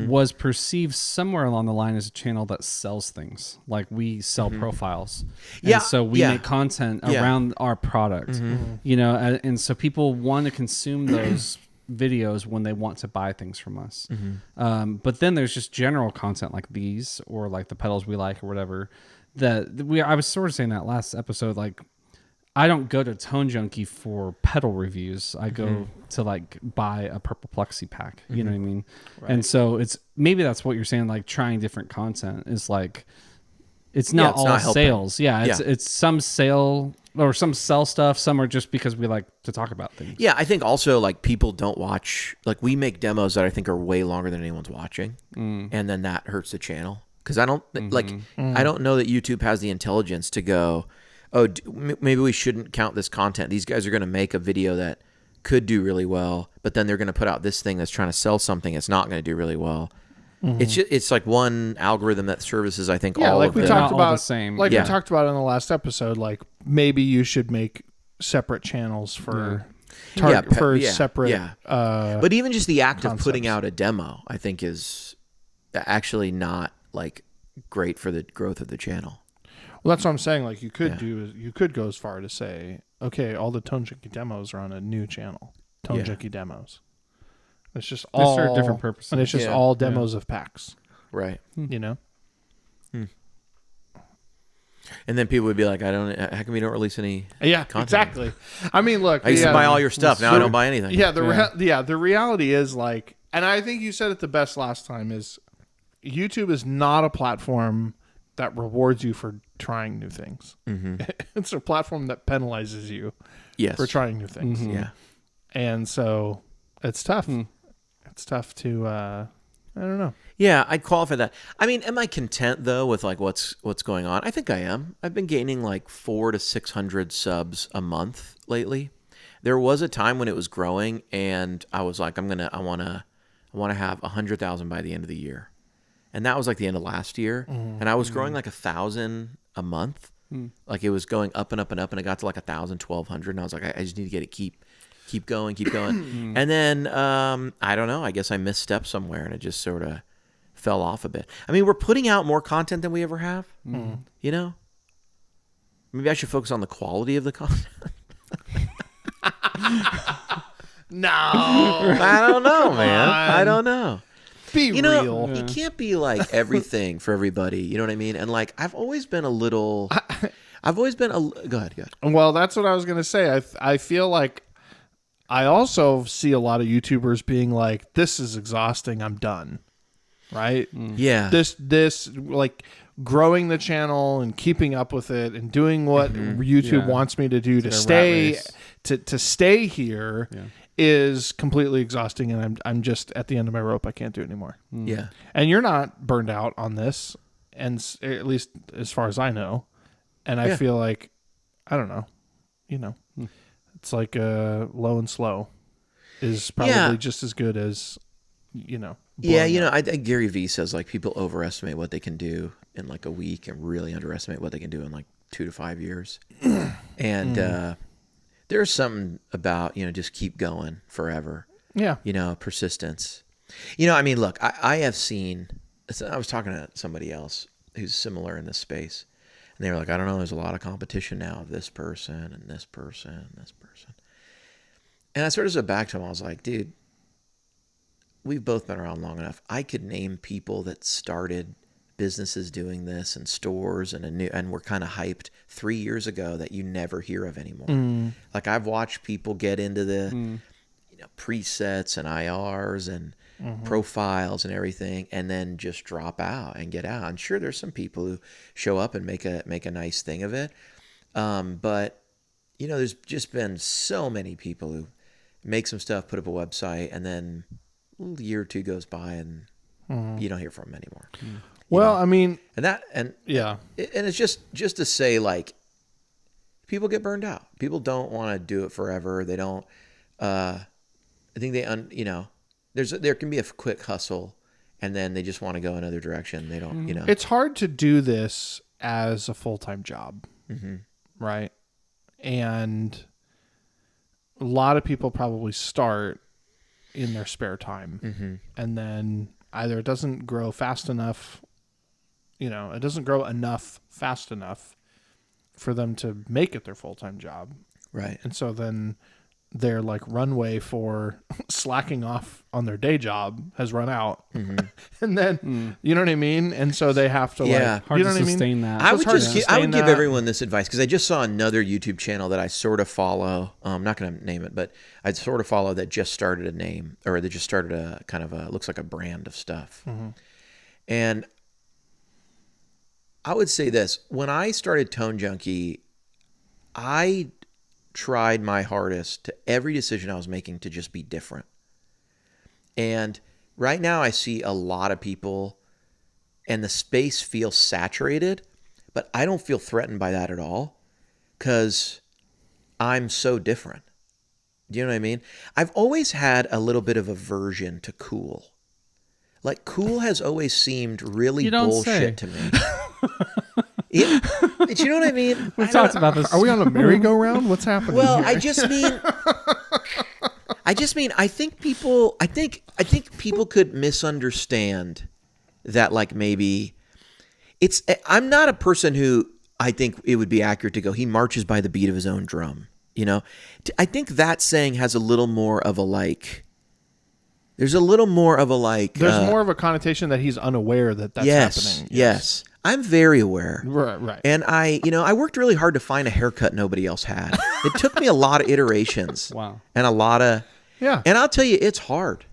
was perceived somewhere along the line as a channel that sells things. Like, we sell profiles. Yeah. And so we make content around our product, and so people want to consume those videos when they want to buy things from us. But then there's just general content like these, or like the pedals we like or whatever, I was sort of saying that last episode, like, I don't go to Tone Junkie for pedal reviews. I go to, like, buy a Purple Plexi pack. You know what I mean? Right. And so maybe that's what you're saying, like, trying different content is like, it's not all sales. Yeah. It's some sale or some sell stuff. Some are just because we like to talk about things. Yeah. I think also, like, people don't watch, like, we make demos that I think are way longer than anyone's watching. And then that hurts the channel. Cause I don't I don't know that YouTube has the intelligence to go, oh, maybe we shouldn't count this content. These guys are going to make a video that could do really well, but then they're going to put out this thing that's trying to sell something that's not going to do really well. It's like one algorithm that services, I think, all like of we them. talked about, the same. Like we talked about in the last episode, like, maybe you should make separate channels for separate. But even just the act concepts. of putting out a demo, I think, is actually not, like, great for the growth of the channel. Well, that's what I'm saying. Like, you could go as far to say, okay, all the Tone Junkie demos are on a new channel, Tone Junkie demos. It's just all serve different purposes, and it's just all demos of packs, right? You know. And then people would be like, how come you don't release any? Yeah, content? Exactly. I mean, look, I used to buy all your stuff. Now I don't buy anything. Yeah, the reality is, like, and I think you said it the best last time, is YouTube is not a platform that rewards you for trying new things. It's a platform that penalizes you for trying new things. Yeah. And so it's tough. It's tough to, I don't know. Yeah, I'd qualify that. I mean, am I content, though, with, like, what's going on? I think I am. I've been gaining, like, 400 to 600 subs a month lately. There was a time when it was growing, and I was like, I want to I want to have 100,000 by the end of the year. And that was like the end of last year. And I was growing like 1,000 a month. Like it was going up and up and up, and it got to like 1,000, 1,200. And I was like, I just need to get it, keep going. And then, I don't know, I guess I misstepped somewhere and it just sort of fell off a bit. I mean, we're putting out more content than we ever have, you know? Maybe I should focus on the quality of the content. No. I don't know, man. I don't know. Be You know, real. you can't be like everything for everybody. You know what I mean? And like, I've always been a little. Go ahead. Well, that's what I was going to say. I feel like I also see a lot of YouTubers being like, this is exhausting. I'm done. Right? Yeah. This like growing the channel and keeping up with it and doing what YouTube wants me to do to stay here is completely exhausting, and I'm just at the end of my rope. I can't do it anymore. Yeah. And you're not burned out on this, and at least as far as I know. And I feel like, I don't know, it's like low and slow is probably just as good as, I think Gary Vee says like people overestimate what they can do in like a week and really underestimate what they can do in like 2 to 5 years. And there's something about, just keep going forever. Yeah. Persistence. I mean, look, I have seen, I was talking to somebody else who's similar in this space, and they were like, I don't know, there's a lot of competition now of this person and this person and this person. And I sort of said back to him, I was like, dude, we've both been around long enough. I could name people that started businesses doing this and stores and were kind of hyped 3 years ago that you never hear of anymore. Like I've watched people get into the presets and IRs and profiles and everything, and then just drop out and get out. And sure, there's some people who show up and make a nice thing of it. But there's just been so many people who make some stuff, put up a website, and then a year or two goes by and you don't hear from them anymore. Well, I mean, and it's just to say, like, people get burned out. People don't want to do it forever. They don't. I think there can be a quick hustle, and then they just want to go another direction. They don't. It's hard to do this as a full-time job, right? And a lot of people probably start in their spare time, and then either it doesn't grow fast enough. It doesn't grow enough fast enough for them to make it their full-time job. Right. And so then their like runway for slacking off on their day job has run out. And then, you know what I mean? And so they have to hard to sustain that. I would give everyone this advice, because I just saw another YouTube channel that I sort of follow. I'm not going to name it, but I sort of follow that just started a kind of looks like a brand of stuff. And I would say this: when I started Tone Junkie, I tried my hardest to every decision I was making to just be different. And right now I see a lot of people and the space feels saturated, but I don't feel threatened by that at all because I'm so different. Do you know what I mean? I've always had a little bit of aversion to cool. Like cool has always seemed really bullshit to me. Do you know what I mean? We've talked about this. Are we on a merry-go-round? What's happening? Well, here? I think people could misunderstand that, like, maybe I'm not a person who I think it would be accurate to go, he marches by the beat of his own drum. I think that saying has a little more of a like. There's a little more of a like. There's more of a connotation that he's unaware that that's happening. Yes. I'm very aware. Right. And I worked really hard to find a haircut nobody else had. It took me a lot of iterations. Wow. And a lot of. Yeah. And I'll tell you, it's hard.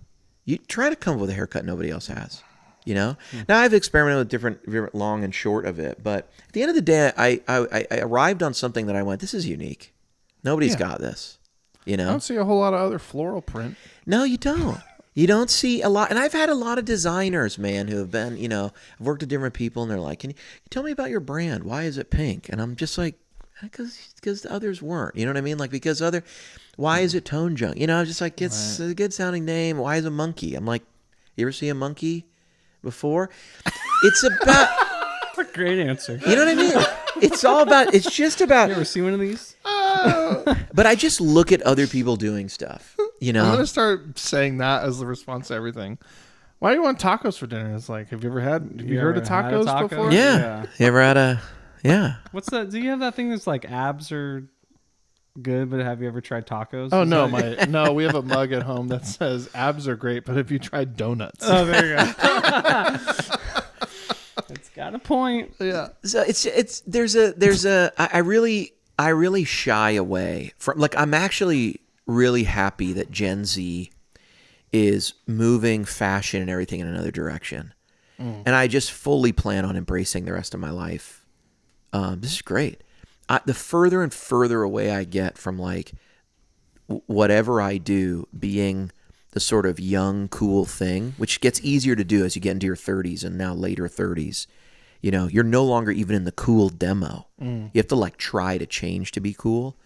You try to come up with a haircut nobody else has. Now I've experimented with different long and short of it, but at the end of the day, I arrived on something that I went, this is unique. Nobody's got this. I don't see a whole lot of other floral print. No, you don't. You don't see a lot. And I've had a lot of designers, man, who have been, I've worked with different people, and they're like, can you tell me about your brand? Why is it pink? And I'm just like, because the others weren't. You know what I mean? Like, why is it Tone Junk? I was just like, it's a good sounding name. Why is it monkey? I'm like, You ever see a monkey before? It's about... Great answer. You know what I mean? It's just about... You ever see one of these? But I just look at other people doing stuff, you know? I'm going to start saying that as the response to everything. Why do you want tacos for dinner? It's like, have you heard of tacos before? Yeah. You ever had a... Yeah. What's that? Do you have that thing that's like abs are good, but have you ever tried tacos? Oh, no. We have a mug at home that says abs are great, but have you tried donuts? Oh, there you go. It's got a point. Yeah. So I really shy away from, like, I'm actually really happy that Gen Z is moving fashion and everything in another direction. And I just fully plan on embracing the rest of my life. This is great. The further and further away I get from, like, whatever I do being the sort of young, cool thing, which gets easier to do as you get into your 30s and now later 30s. You know, you're no longer even in the cool demo. You have to, like, try to change to be cool.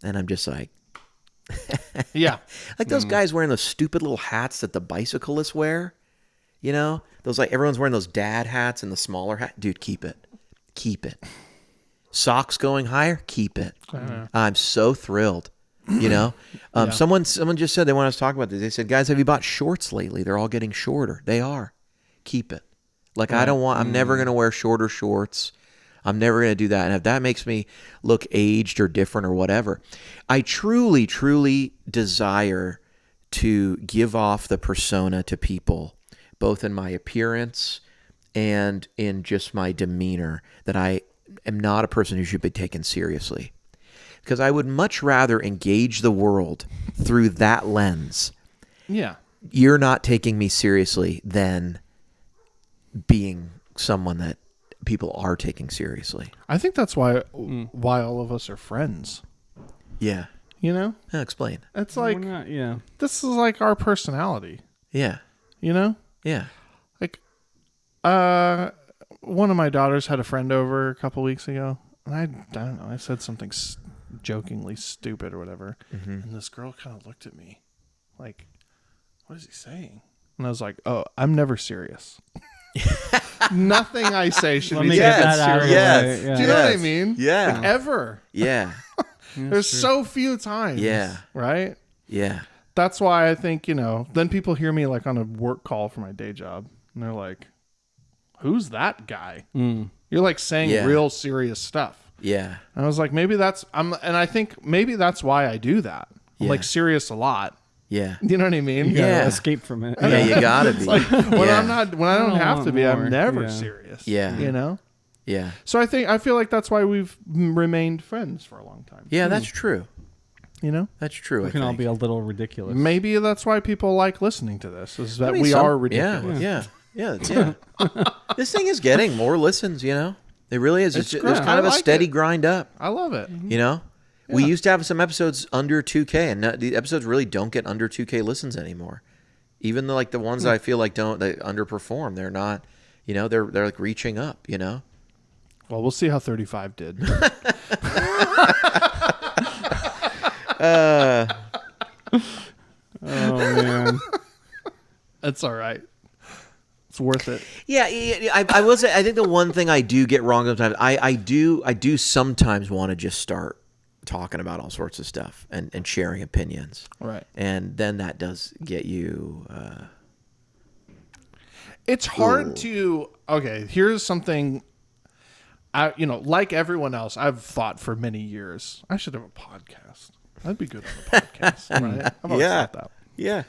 And I'm just like... Yeah. Like those guys wearing those stupid little hats that the bicyclists wear. You know? Those, like, everyone's wearing those dad hats and the smaller hat. Dude, keep it. Keep it. Socks going higher? Keep it. I'm so thrilled. You know? Someone just said, they want us to talk about this. They said, guys, have you bought shorts lately? They're all getting shorter. They are. Keep it. Like, I'm never going to wear shorter shorts. I'm never going to do that. And if that makes me look aged or different or whatever, I truly, truly desire to give off the persona to people, both in my appearance and in just my demeanor, that I am not a person who should be taken seriously. Because I would much rather engage the world through that lens. Yeah. You're not taking me seriously than being someone that people are taking seriously. I think that's why all of us are friends. Yeah. You know? Explain. It's like, this is like our personality. Yeah. You know? Yeah. Like, one of my daughters had a friend over a couple weeks ago, and I don't know, I said something jokingly stupid or whatever, and this girl kind of looked at me like, what is he saying? And I was like, oh, I'm never serious. Nothing I say should be taken seriously. Yes. Do you know what I mean? Yeah. Like, ever. Yeah. There's so few times. Yeah. Right? Yeah. That's why I think, you know, then people hear me like on a work call for my day job, and they're like, who's that guy? You're like saying real serious stuff. Yeah. And I was like, maybe I think maybe that's why I do that. I'm like serious a lot. Yeah. You know what I mean? You gotta escape from it. Yeah, you gotta be. Like, when I don't have to be, I'm never serious. Yeah. You know? Yeah. So I feel like that's why we've remained friends for a long time. Yeah, that's true. You know? That's true. We can all be a little ridiculous. Maybe that's why people like listening to this, is that we are ridiculous. Yeah. This thing is getting more listens, you know? It really is. There's kind of a steady grind up. I love it. You know? Yeah. We used to have some episodes under 2K, and the episodes really don't get under 2K listens anymore. Even the ones that I feel like they underperform, they're not, you know, they're like reaching up, you know? Well, we'll see how 35 did. Oh, man. That's all right. It's worth it. Yeah, I will say, I think the one thing I do get wrong sometimes, I do sometimes want to just start talking about all sorts of stuff and sharing opinions. Right. And then that does get you... it's hard to... Okay, here's something... like everyone else, I've thought for many years, I should have a podcast. I'd be good on a podcast. Right? I've always thought that. Yeah.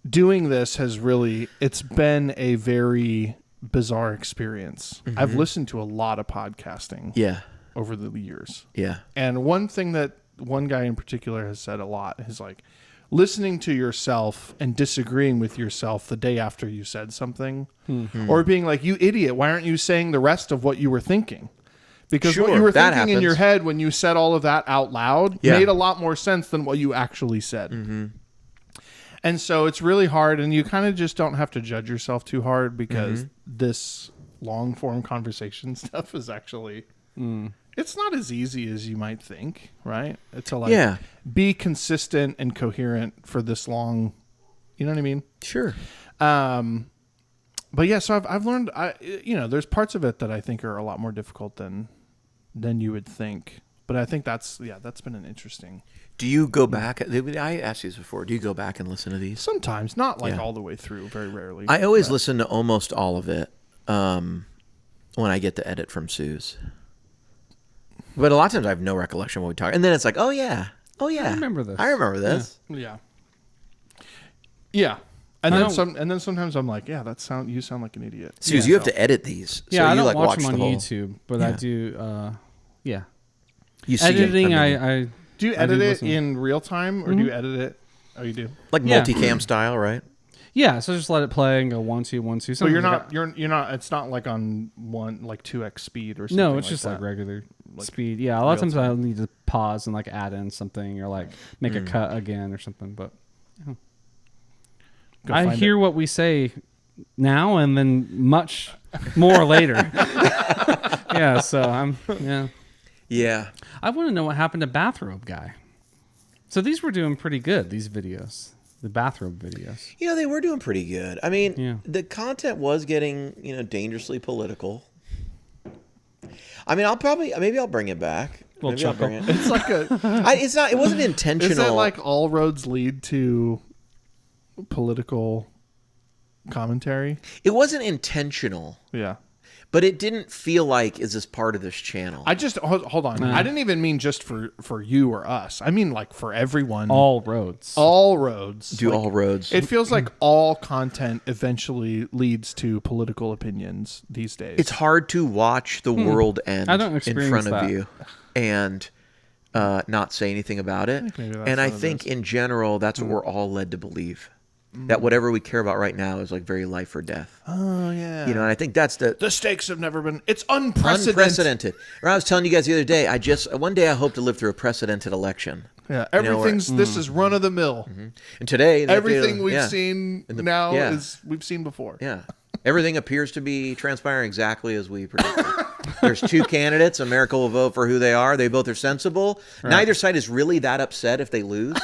Doing this it's been a very bizarre experience. I've listened to a lot of podcasting over the years. Yeah. And one thing that one guy in particular has said a lot is like listening to yourself and disagreeing with yourself the day after you said something, or being like, you idiot, why aren't you saying the rest of what you were thinking? Because what you were thinking in your head when you said all of that out loud made a lot more sense than what you actually said. And so it's really hard, and you kind of just don't have to judge yourself too hard, because this long form conversation stuff is actually, it's not as easy as you might think, right? It's be consistent and coherent for this long, You know what I mean? Sure. But yeah, so I've learned, there's parts of it that I think are a lot more difficult than you would think. But I think that's been an interesting. Do you go back? I asked you this before. Do you go back and listen to these? Sometimes, not like all the way through, very rarely. I always listen to almost all of it when I get the edit from Suze. But a lot of times I have no recollection of what we talk. And then it's like, oh yeah. I remember this. Yeah. And then sometimes I'm like, you sound like an idiot. Suze, you have to edit these. Yeah, so I you don't watch watch them on the whole... YouTube, but I do. You see editing. Do you edit it in real time, or do you edit it? Oh, you do. Like multicam style, right? Yeah, so just let it play and go 1 2 1 2. So you're not. It's not like on 2x speed or something. No, it's just like regular speed. Yeah, a lot of times I'll need to pause and like add in something or like make a cut again or something. But I hear what we say now and then much more later. Yeah, so Yeah. I want to know what happened to Bathrobe Guy. So these were doing pretty good, these videos. The bathrobe videos. They were doing pretty good. I mean, the content was getting, dangerously political. I mean, maybe I'll bring it back. Maybe I'll bring it. It's like it wasn't intentional. Is it like all roads lead to political commentary? It wasn't intentional. Yeah. But it didn't feel like, is this part of this channel? I just, hold on. I didn't even mean just for you or us. I mean like for everyone. All roads. All roads. All roads. It feels like all content eventually leads to political opinions these days. It's hard to watch the world end in front of you and not say anything about it. I think in general, that's what we're all led to believe. That whatever we care about right now is like very life or death. Oh, yeah. And I think that's the stakes have never been... It's unprecedented. Or I was telling you guys the other day, one day I hope to live through a precedented election. Yeah, this is run of the mill. Mm-hmm. And today... Everything we've seen now is we've seen before. Yeah. Everything appears to be transpiring exactly as we predicted. There's two candidates. America will vote for who they are. They both are sensible. Right. Neither side is really that upset if they lose.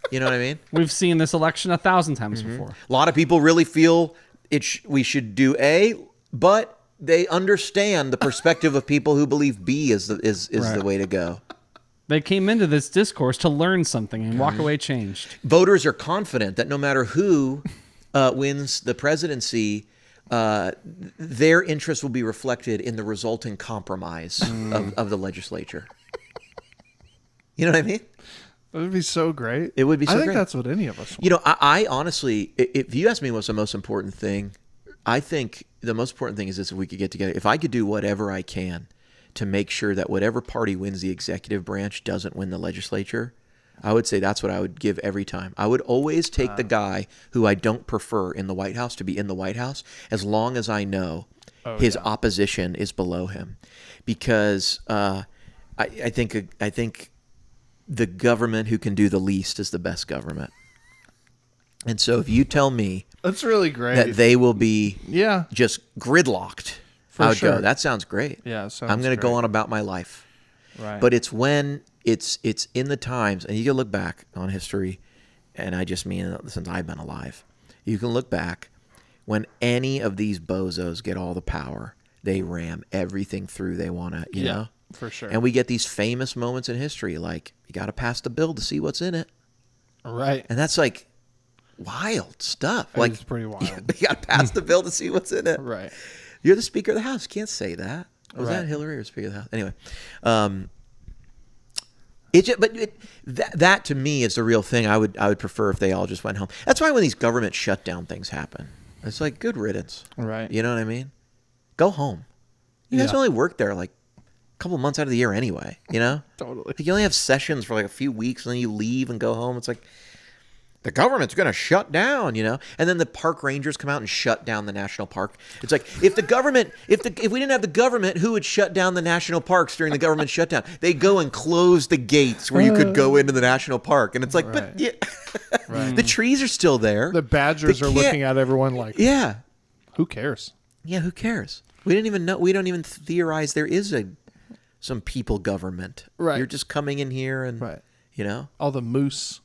You know what I mean? We've seen this election 1,000 times before. A lot of people really feel we should do A, but they understand the perspective of people who believe B is the way to go. They came into this discourse to learn something and walk away changed. Voters are confident that no matter who wins the presidency, their interest will be reflected in the resulting compromise of the legislature. You know what I mean? It would be so great. It would be so great. I think that's what any of us want. I honestly, if you ask me what's the most important thing, I think the most important thing is this: if we could get together, if I could do whatever I can to make sure that whatever party wins the executive branch doesn't win the legislature, I would say that's what I would give every time. I would always take the guy who I don't prefer in the White House to be in the White House as long as I know his opposition is below him. Because I think the government who can do the least is the best government. And so if you tell me that's really great that they will be just gridlocked, I would go, that sounds great. Yeah, I'm going to go on about my life. Right. But it's when it's in the times, and you can look back on history, and I just mean since I've been alive, you can look back when any of these bozos get all the power, they ram everything through they want to, you know? For sure. And we get these famous moments in history, like you got to pass the bill to see what's in it. Right. And that's like wild stuff. It's pretty wild. You got to pass the bill to see what's in it. Right. You're the Speaker of the House. You can't say that. Was that Hillary or Speaker of the House? Anyway, that to me is the real thing. I would prefer if they all just went home. That's why when these government shutdown things happen, it's like good riddance. Right. You know what I mean? Go home. You guys only work there like a couple months out of the year anyway, you know? Totally. Like you only have sessions for like a few weeks and then you leave and go home. It's like the government's going to shut down, you know? And then the park rangers come out and shut down the national park. It's like if the government, if we didn't have the government, who would shut down the national parks during the government shutdown? They go and close the gates where you could go into the national park. And it's like, but the trees are still there. The badgers are looking at everyone like, who cares? Yeah, who cares? We didn't even know. We don't even theorize there is some people government. Right. You're just coming in here and, you know. All the moose.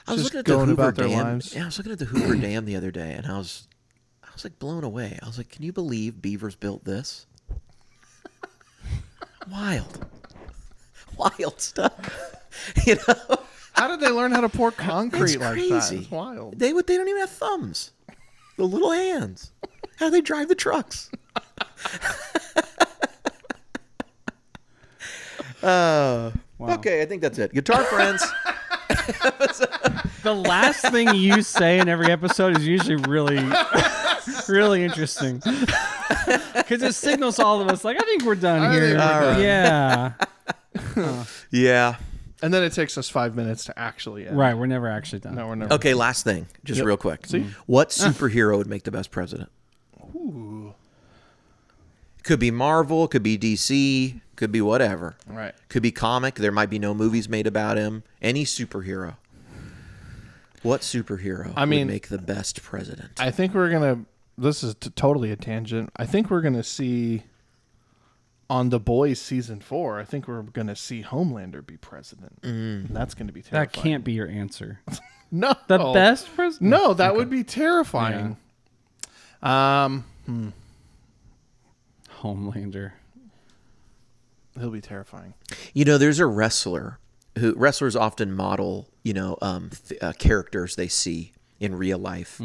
I was just looking at the going Hoover about their Dam. lives. Yeah, I was looking at the Hoover Dam the other day, and I was like blown away. I was like, can you believe beavers built this? Wild stuff. You know, How did they learn how to pour concrete it's like crazy. that? It's wild. They don't even have thumbs. The little hands. How do they drive the trucks? Wow. Okay, I think that's it. Guitar Friends. The last thing you say in every episode is usually really, really interesting. Because it signals all of us, like, I think we're done here. think we're done. Yeah. Yeah. And then it takes us 5 minutes to actually end. Right, we're never actually done. No, we're never. Okay, last thing, just real quick. See? What superhero would make the best president? Ooh. Could be Marvel, could be DC, could be whatever. Right. Could be comic. There might be no movies made about him. Any superhero. What superhero would make the best president? I think we're going to, this is totally a tangent. I think we're going to see on The Boys season 4, I think we're going to see Homelander be president. And that's going to be terrifying. That can't be your answer. No. The best president? No, that would be terrifying. Homelander. He'll be terrifying. You know, there's a wrestler who wrestlers often model, characters they see in real life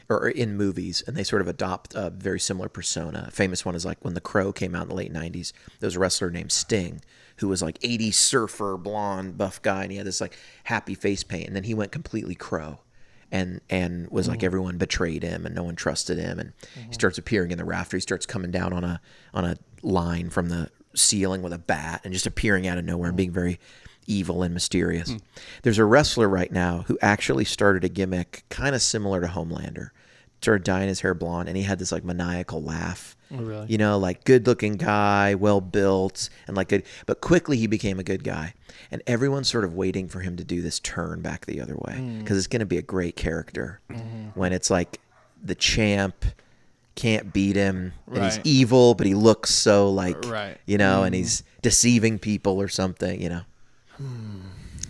or in movies, and they sort of adopt a very similar persona. A famous one is like when The Crow came out in the late 90s, there was a wrestler named Sting who was like 80s surfer, blonde, buff guy, and he had this like happy face paint, and then he went completely Crow. And was like everyone betrayed him and no one trusted him, and he starts appearing in the rafter. He starts coming down on a line from the ceiling with a bat and just appearing out of nowhere and being very evil and mysterious. There's a wrestler right now who actually started a gimmick kind of similar to Homelander. Started dyeing his hair blonde, and he had this like maniacal laugh. Oh, really? You know, like good looking guy, well built, and like good, but quickly he became a good guy. And everyone's sort of waiting for him to do this turn back the other way, because it's going to be a great character when it's like the champ can't beat him, and he's Right. evil, but he looks so like, Right. and he's deceiving people or something,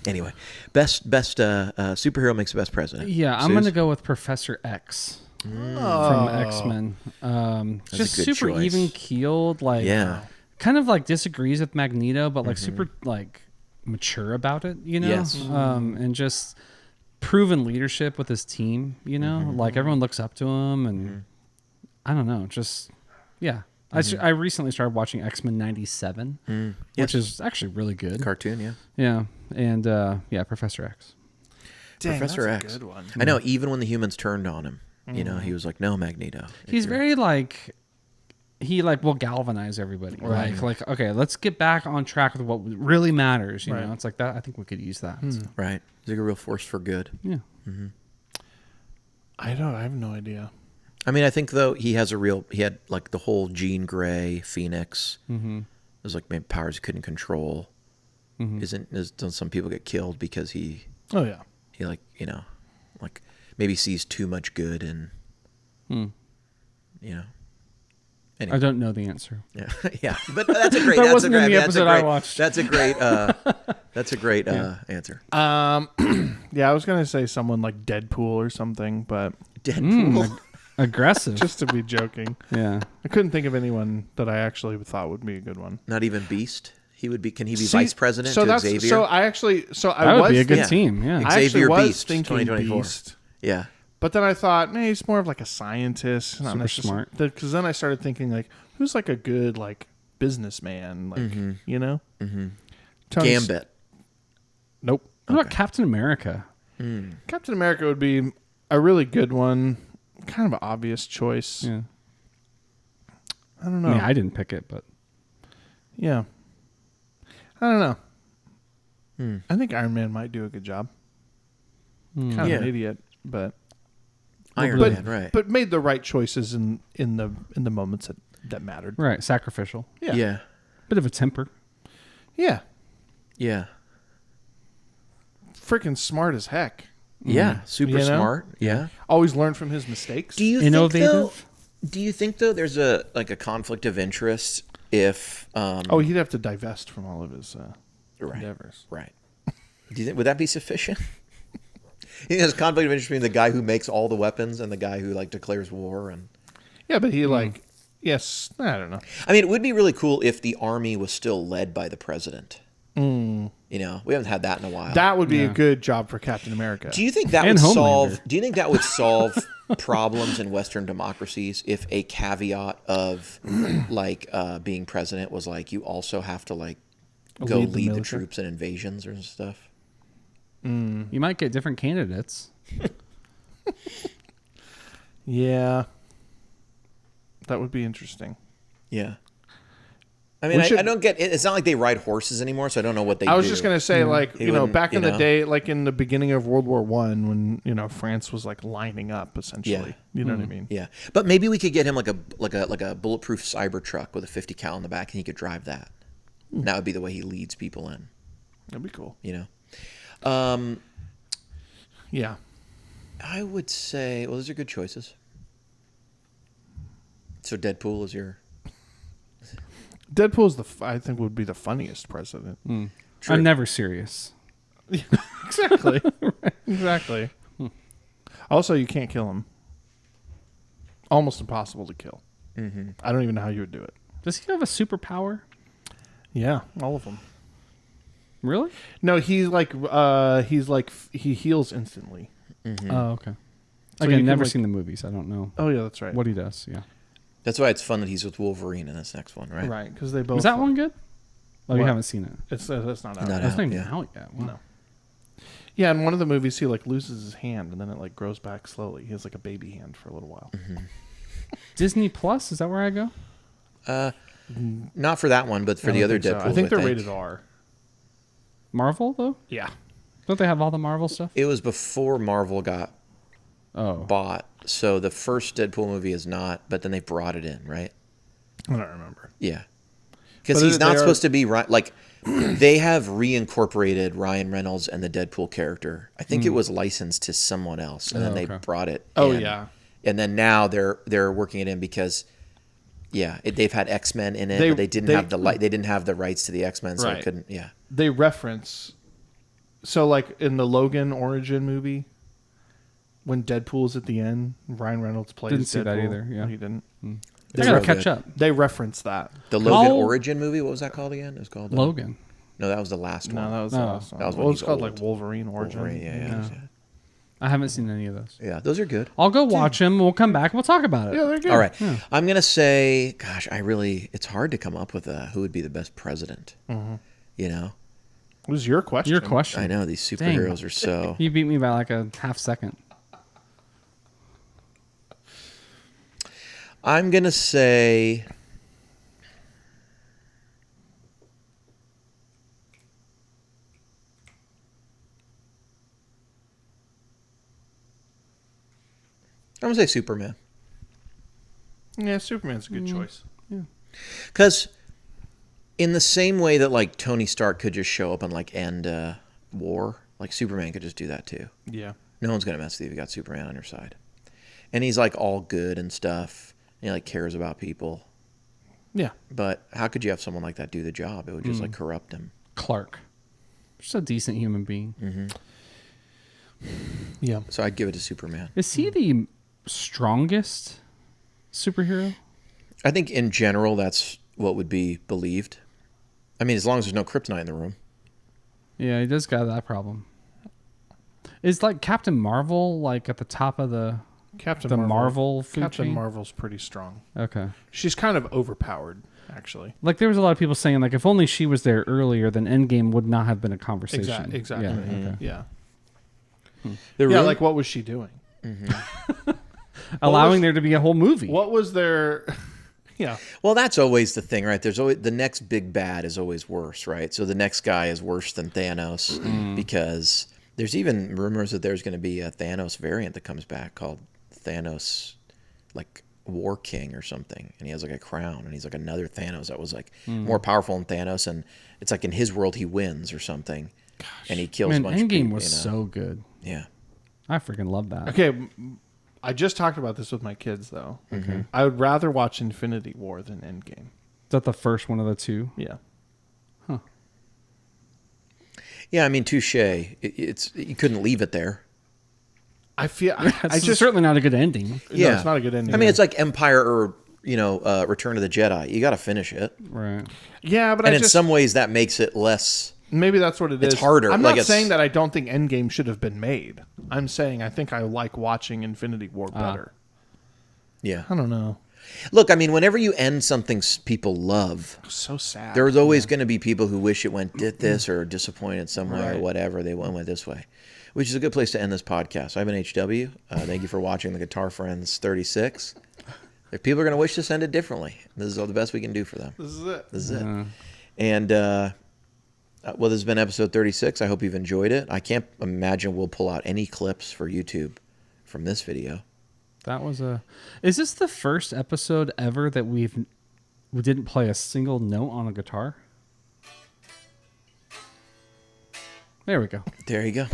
Anyway, best superhero makes the best president. Yeah, I'm Suze? going to go with Professor X from X-Men. Just a good super choice. even keeled, like kind of like disagrees with Magneto, but like super like mature about it, Yes. and just proven leadership with his team, like everyone looks up to him, and I don't know, just I recently started watching X-Men 97, which is actually really good. Cartoon, Yeah, and Professor X. Dang, Professor that's X. a good one. I know, even when the humans turned on him, he was like, no, Magneto. He's very like he like will galvanize everybody. Right. Like okay, let's get back on track with what really matters. You Right. know, it's like that. I think we could use that. So, Right. He's like a real force for good. yeah. I have no idea. I mean, I think, though, he had like the whole Jean Grey, Phoenix. There's like maybe powers he couldn't control. Don't some people get killed because he Oh, yeah. like, like maybe sees too much good and, Anyway. I don't know the answer. Yeah, yeah, but that's a great. That wasn't in the episode I watched. That's a great. That's a great answer. Yeah, I was going to say someone like Deadpool or something, but Deadpool. Aggressive. just to be joking. Yeah. I couldn't think of anyone that I actually thought would be a good one. Not even Beast. He would be. Can he be vice president so to that's, Xavier? So I actually. So I That would was be a good thinking- team. Yeah. I actually Xavier was Beast, thinking 2024. Beast. Yeah. But then I thought, he's more of like a scientist. Super smart. Because then I started thinking, like, who's like a good like businessman, like Tony's- Gambit. Nope. What about Captain America? Captain America would be a really good one. Kind of an obvious choice. Yeah. I don't know. I mean, I didn't pick it, but Yeah. I don't know. I think Iron Man might do a good job. Kind of Yeah. an idiot, but Iron but, Man, right? but made the right choices in the moments that mattered. right, sacrificial. Yeah. Yeah. Bit of a temper. Yeah. Yeah. Freaking smart as heck. Yeah. Super You know? smart. Yeah. Always learn from his mistakes. Do you Innovative. think though there's a conflict of interest if he'd have to divest from all of his right. endeavors. Right. Do you think would that be sufficient? There's conflict of interest between the guy who makes all the weapons and the guy who like declares war. And Yeah, but he yes, I don't know. I mean, it would be really cool if the army was still led by the president. You know, we haven't had that in a while. That would be a good job for Captain America. Do you think that would solve? Do you think that would solve problems in Western democracies if a caveat of like being president was like you also have to like go lead the troops in invasions or stuff? You might get different candidates. Yeah, that would be interesting. Yeah. I mean, I don't get it. It's not like they ride horses anymore, so I don't know what they do. I was just going to say, like, He you know, wouldn't, back in you the know. day, like in the beginning of World War One, when, you know, France was like lining up essentially. Yeah. You know what I mean? Yeah, but maybe we could get him like a bulletproof cyber truck with a 50 cal in the back, and he could drive that. And that would be the way he leads people in. That'd be cool. You know. Yeah. I would say, well, those are good choices. So Deadpool is your. Deadpool's I think would be the funniest president. I'm never serious. Exactly. Exactly. Also, you can't kill him. Almost impossible to kill. I don't even know how you would do it. Does he have a superpower? Yeah, all of them. Really? No, he heals instantly. Oh, okay. So I've you can, never like- seen the movies. I don't know Oh yeah, that's right. what he does. Yeah. That's why it's fun that he's with Wolverine in this next one, right? Right, because they both. Was that one good? Oh, you What? haven't seen it. It's not out. Not That's out, not even yeah. out yet. Wow. No. Yeah, in one of the movies, he like loses his hand and then it like grows back slowly. He has like a baby hand for a little while. Disney Plus, is that where I go? Not for that one, but for I the don't other think Deadpool. so. I think they're rated R. Marvel though? Yeah. Don't they have all the Marvel stuff? It was before Marvel got Oh. bought, so the first Deadpool movie is not, but then they brought it in, right? I don't remember. Yeah. Because But he's not they are- supposed to be like they have reincorporated Ryan Reynolds and the Deadpool character. I think it was licensed to someone else, and then they okay. brought it. Oh, in. yeah. And then now they're working it in because, yeah, they've had X-Men in it, They- but they didn't they- have they didn't have the rights to the X-Men, so it Right. couldn't. Yeah. They reference. So like in the Logan origin movie, when Deadpool's at the end, Ryan Reynolds plays. Didn't see that Deadpool. either, yeah. He didn't. I gotta so catch good. up. They reference that. The Logan How- origin movie. What was that called again? It was called Logan. No, that was the last one. No, that was the No. last one. That was when Well, it's he's called old. like Wolverine origin. Wolverine, yeah. I haven't seen any of those. Yeah, those are good. I'll go watch them. We'll come back. We'll talk about it. Yeah, they're good. All right. I'm going to say, gosh, it's hard to come up with who would be the best president. You know? What was your question? Your question. I know these superheroes are so. You beat me by like a half second. I'm going to say. I'm going to say Superman. Yeah, Superman's a good choice. Because in the same way that like Tony Stark could just show up and like end war, like Superman could just do that too. Yeah. No one's gonna mess with you if you got Superman on your side, and he's like all good and stuff. And he like cares about people. Yeah. But how could you have someone like that do the job? It would just like corrupt him. Clark. Just a decent human being. Yeah. So I'd give it to Superman. Is he the strongest superhero? I think in general that's what would be believed. I mean, as long as there's no kryptonite in the room. Yeah, he does got that problem. Is like Captain Marvel like at the top of the Marvel food Captain chain? Marvel's pretty strong. Okay. She's kind of overpowered, actually. Like there was a lot of people saying like if only she was there earlier, then Endgame would not have been a conversation. Exactly. Yeah. Okay. Yeah. The Yeah, room, like what was she doing? Allowing there to be a whole movie. What was their... Yeah. well, that's always the thing, right? There's always the next big bad is always worse, right? So the next guy is worse than Thanos because there's even rumors that there's going to be a Thanos variant that comes back called Thanos, like War King or something, and he has like a crown, and he's like another Thanos that was like more powerful than Thanos, and it's like in his world he wins or something, and he kills Man, a bunch of Endgame people. was so good. Yeah. I freaking love that. Okay, I just talked about this with my kids, though. Okay. I would rather watch Infinity War than Endgame. Is that the first one of the two? Yeah. Yeah, I mean, touche. It's you couldn't leave it there. I feel It's certainly not a good ending. Yeah. No, it's not a good ending. I mean, it's like Empire or Return of the Jedi. You got to finish it. Right. yeah, but And in some ways, that makes it less. maybe that's what it is. It's harder. I'm Like, not saying that I don't think Endgame should have been made. I'm saying I think I like watching Infinity War better. Yeah. I don't know. Look, I mean, whenever you end something people love, So sad. there's always going to be people who wish it did this or disappointed some way or whatever. They went this way, which is a good place to end this podcast. I've been HW. Thank you for watching the Guitar Friends 36. If people are going to wish this ended differently, this is all the best we can do for them. This is it. This is it. And, well, this has been episode 36. I hope you've enjoyed it. I can't imagine we'll pull out any clips for YouTube from this video. That was Is this the first episode ever that we didn't play a single note on a guitar? There we go. There you go.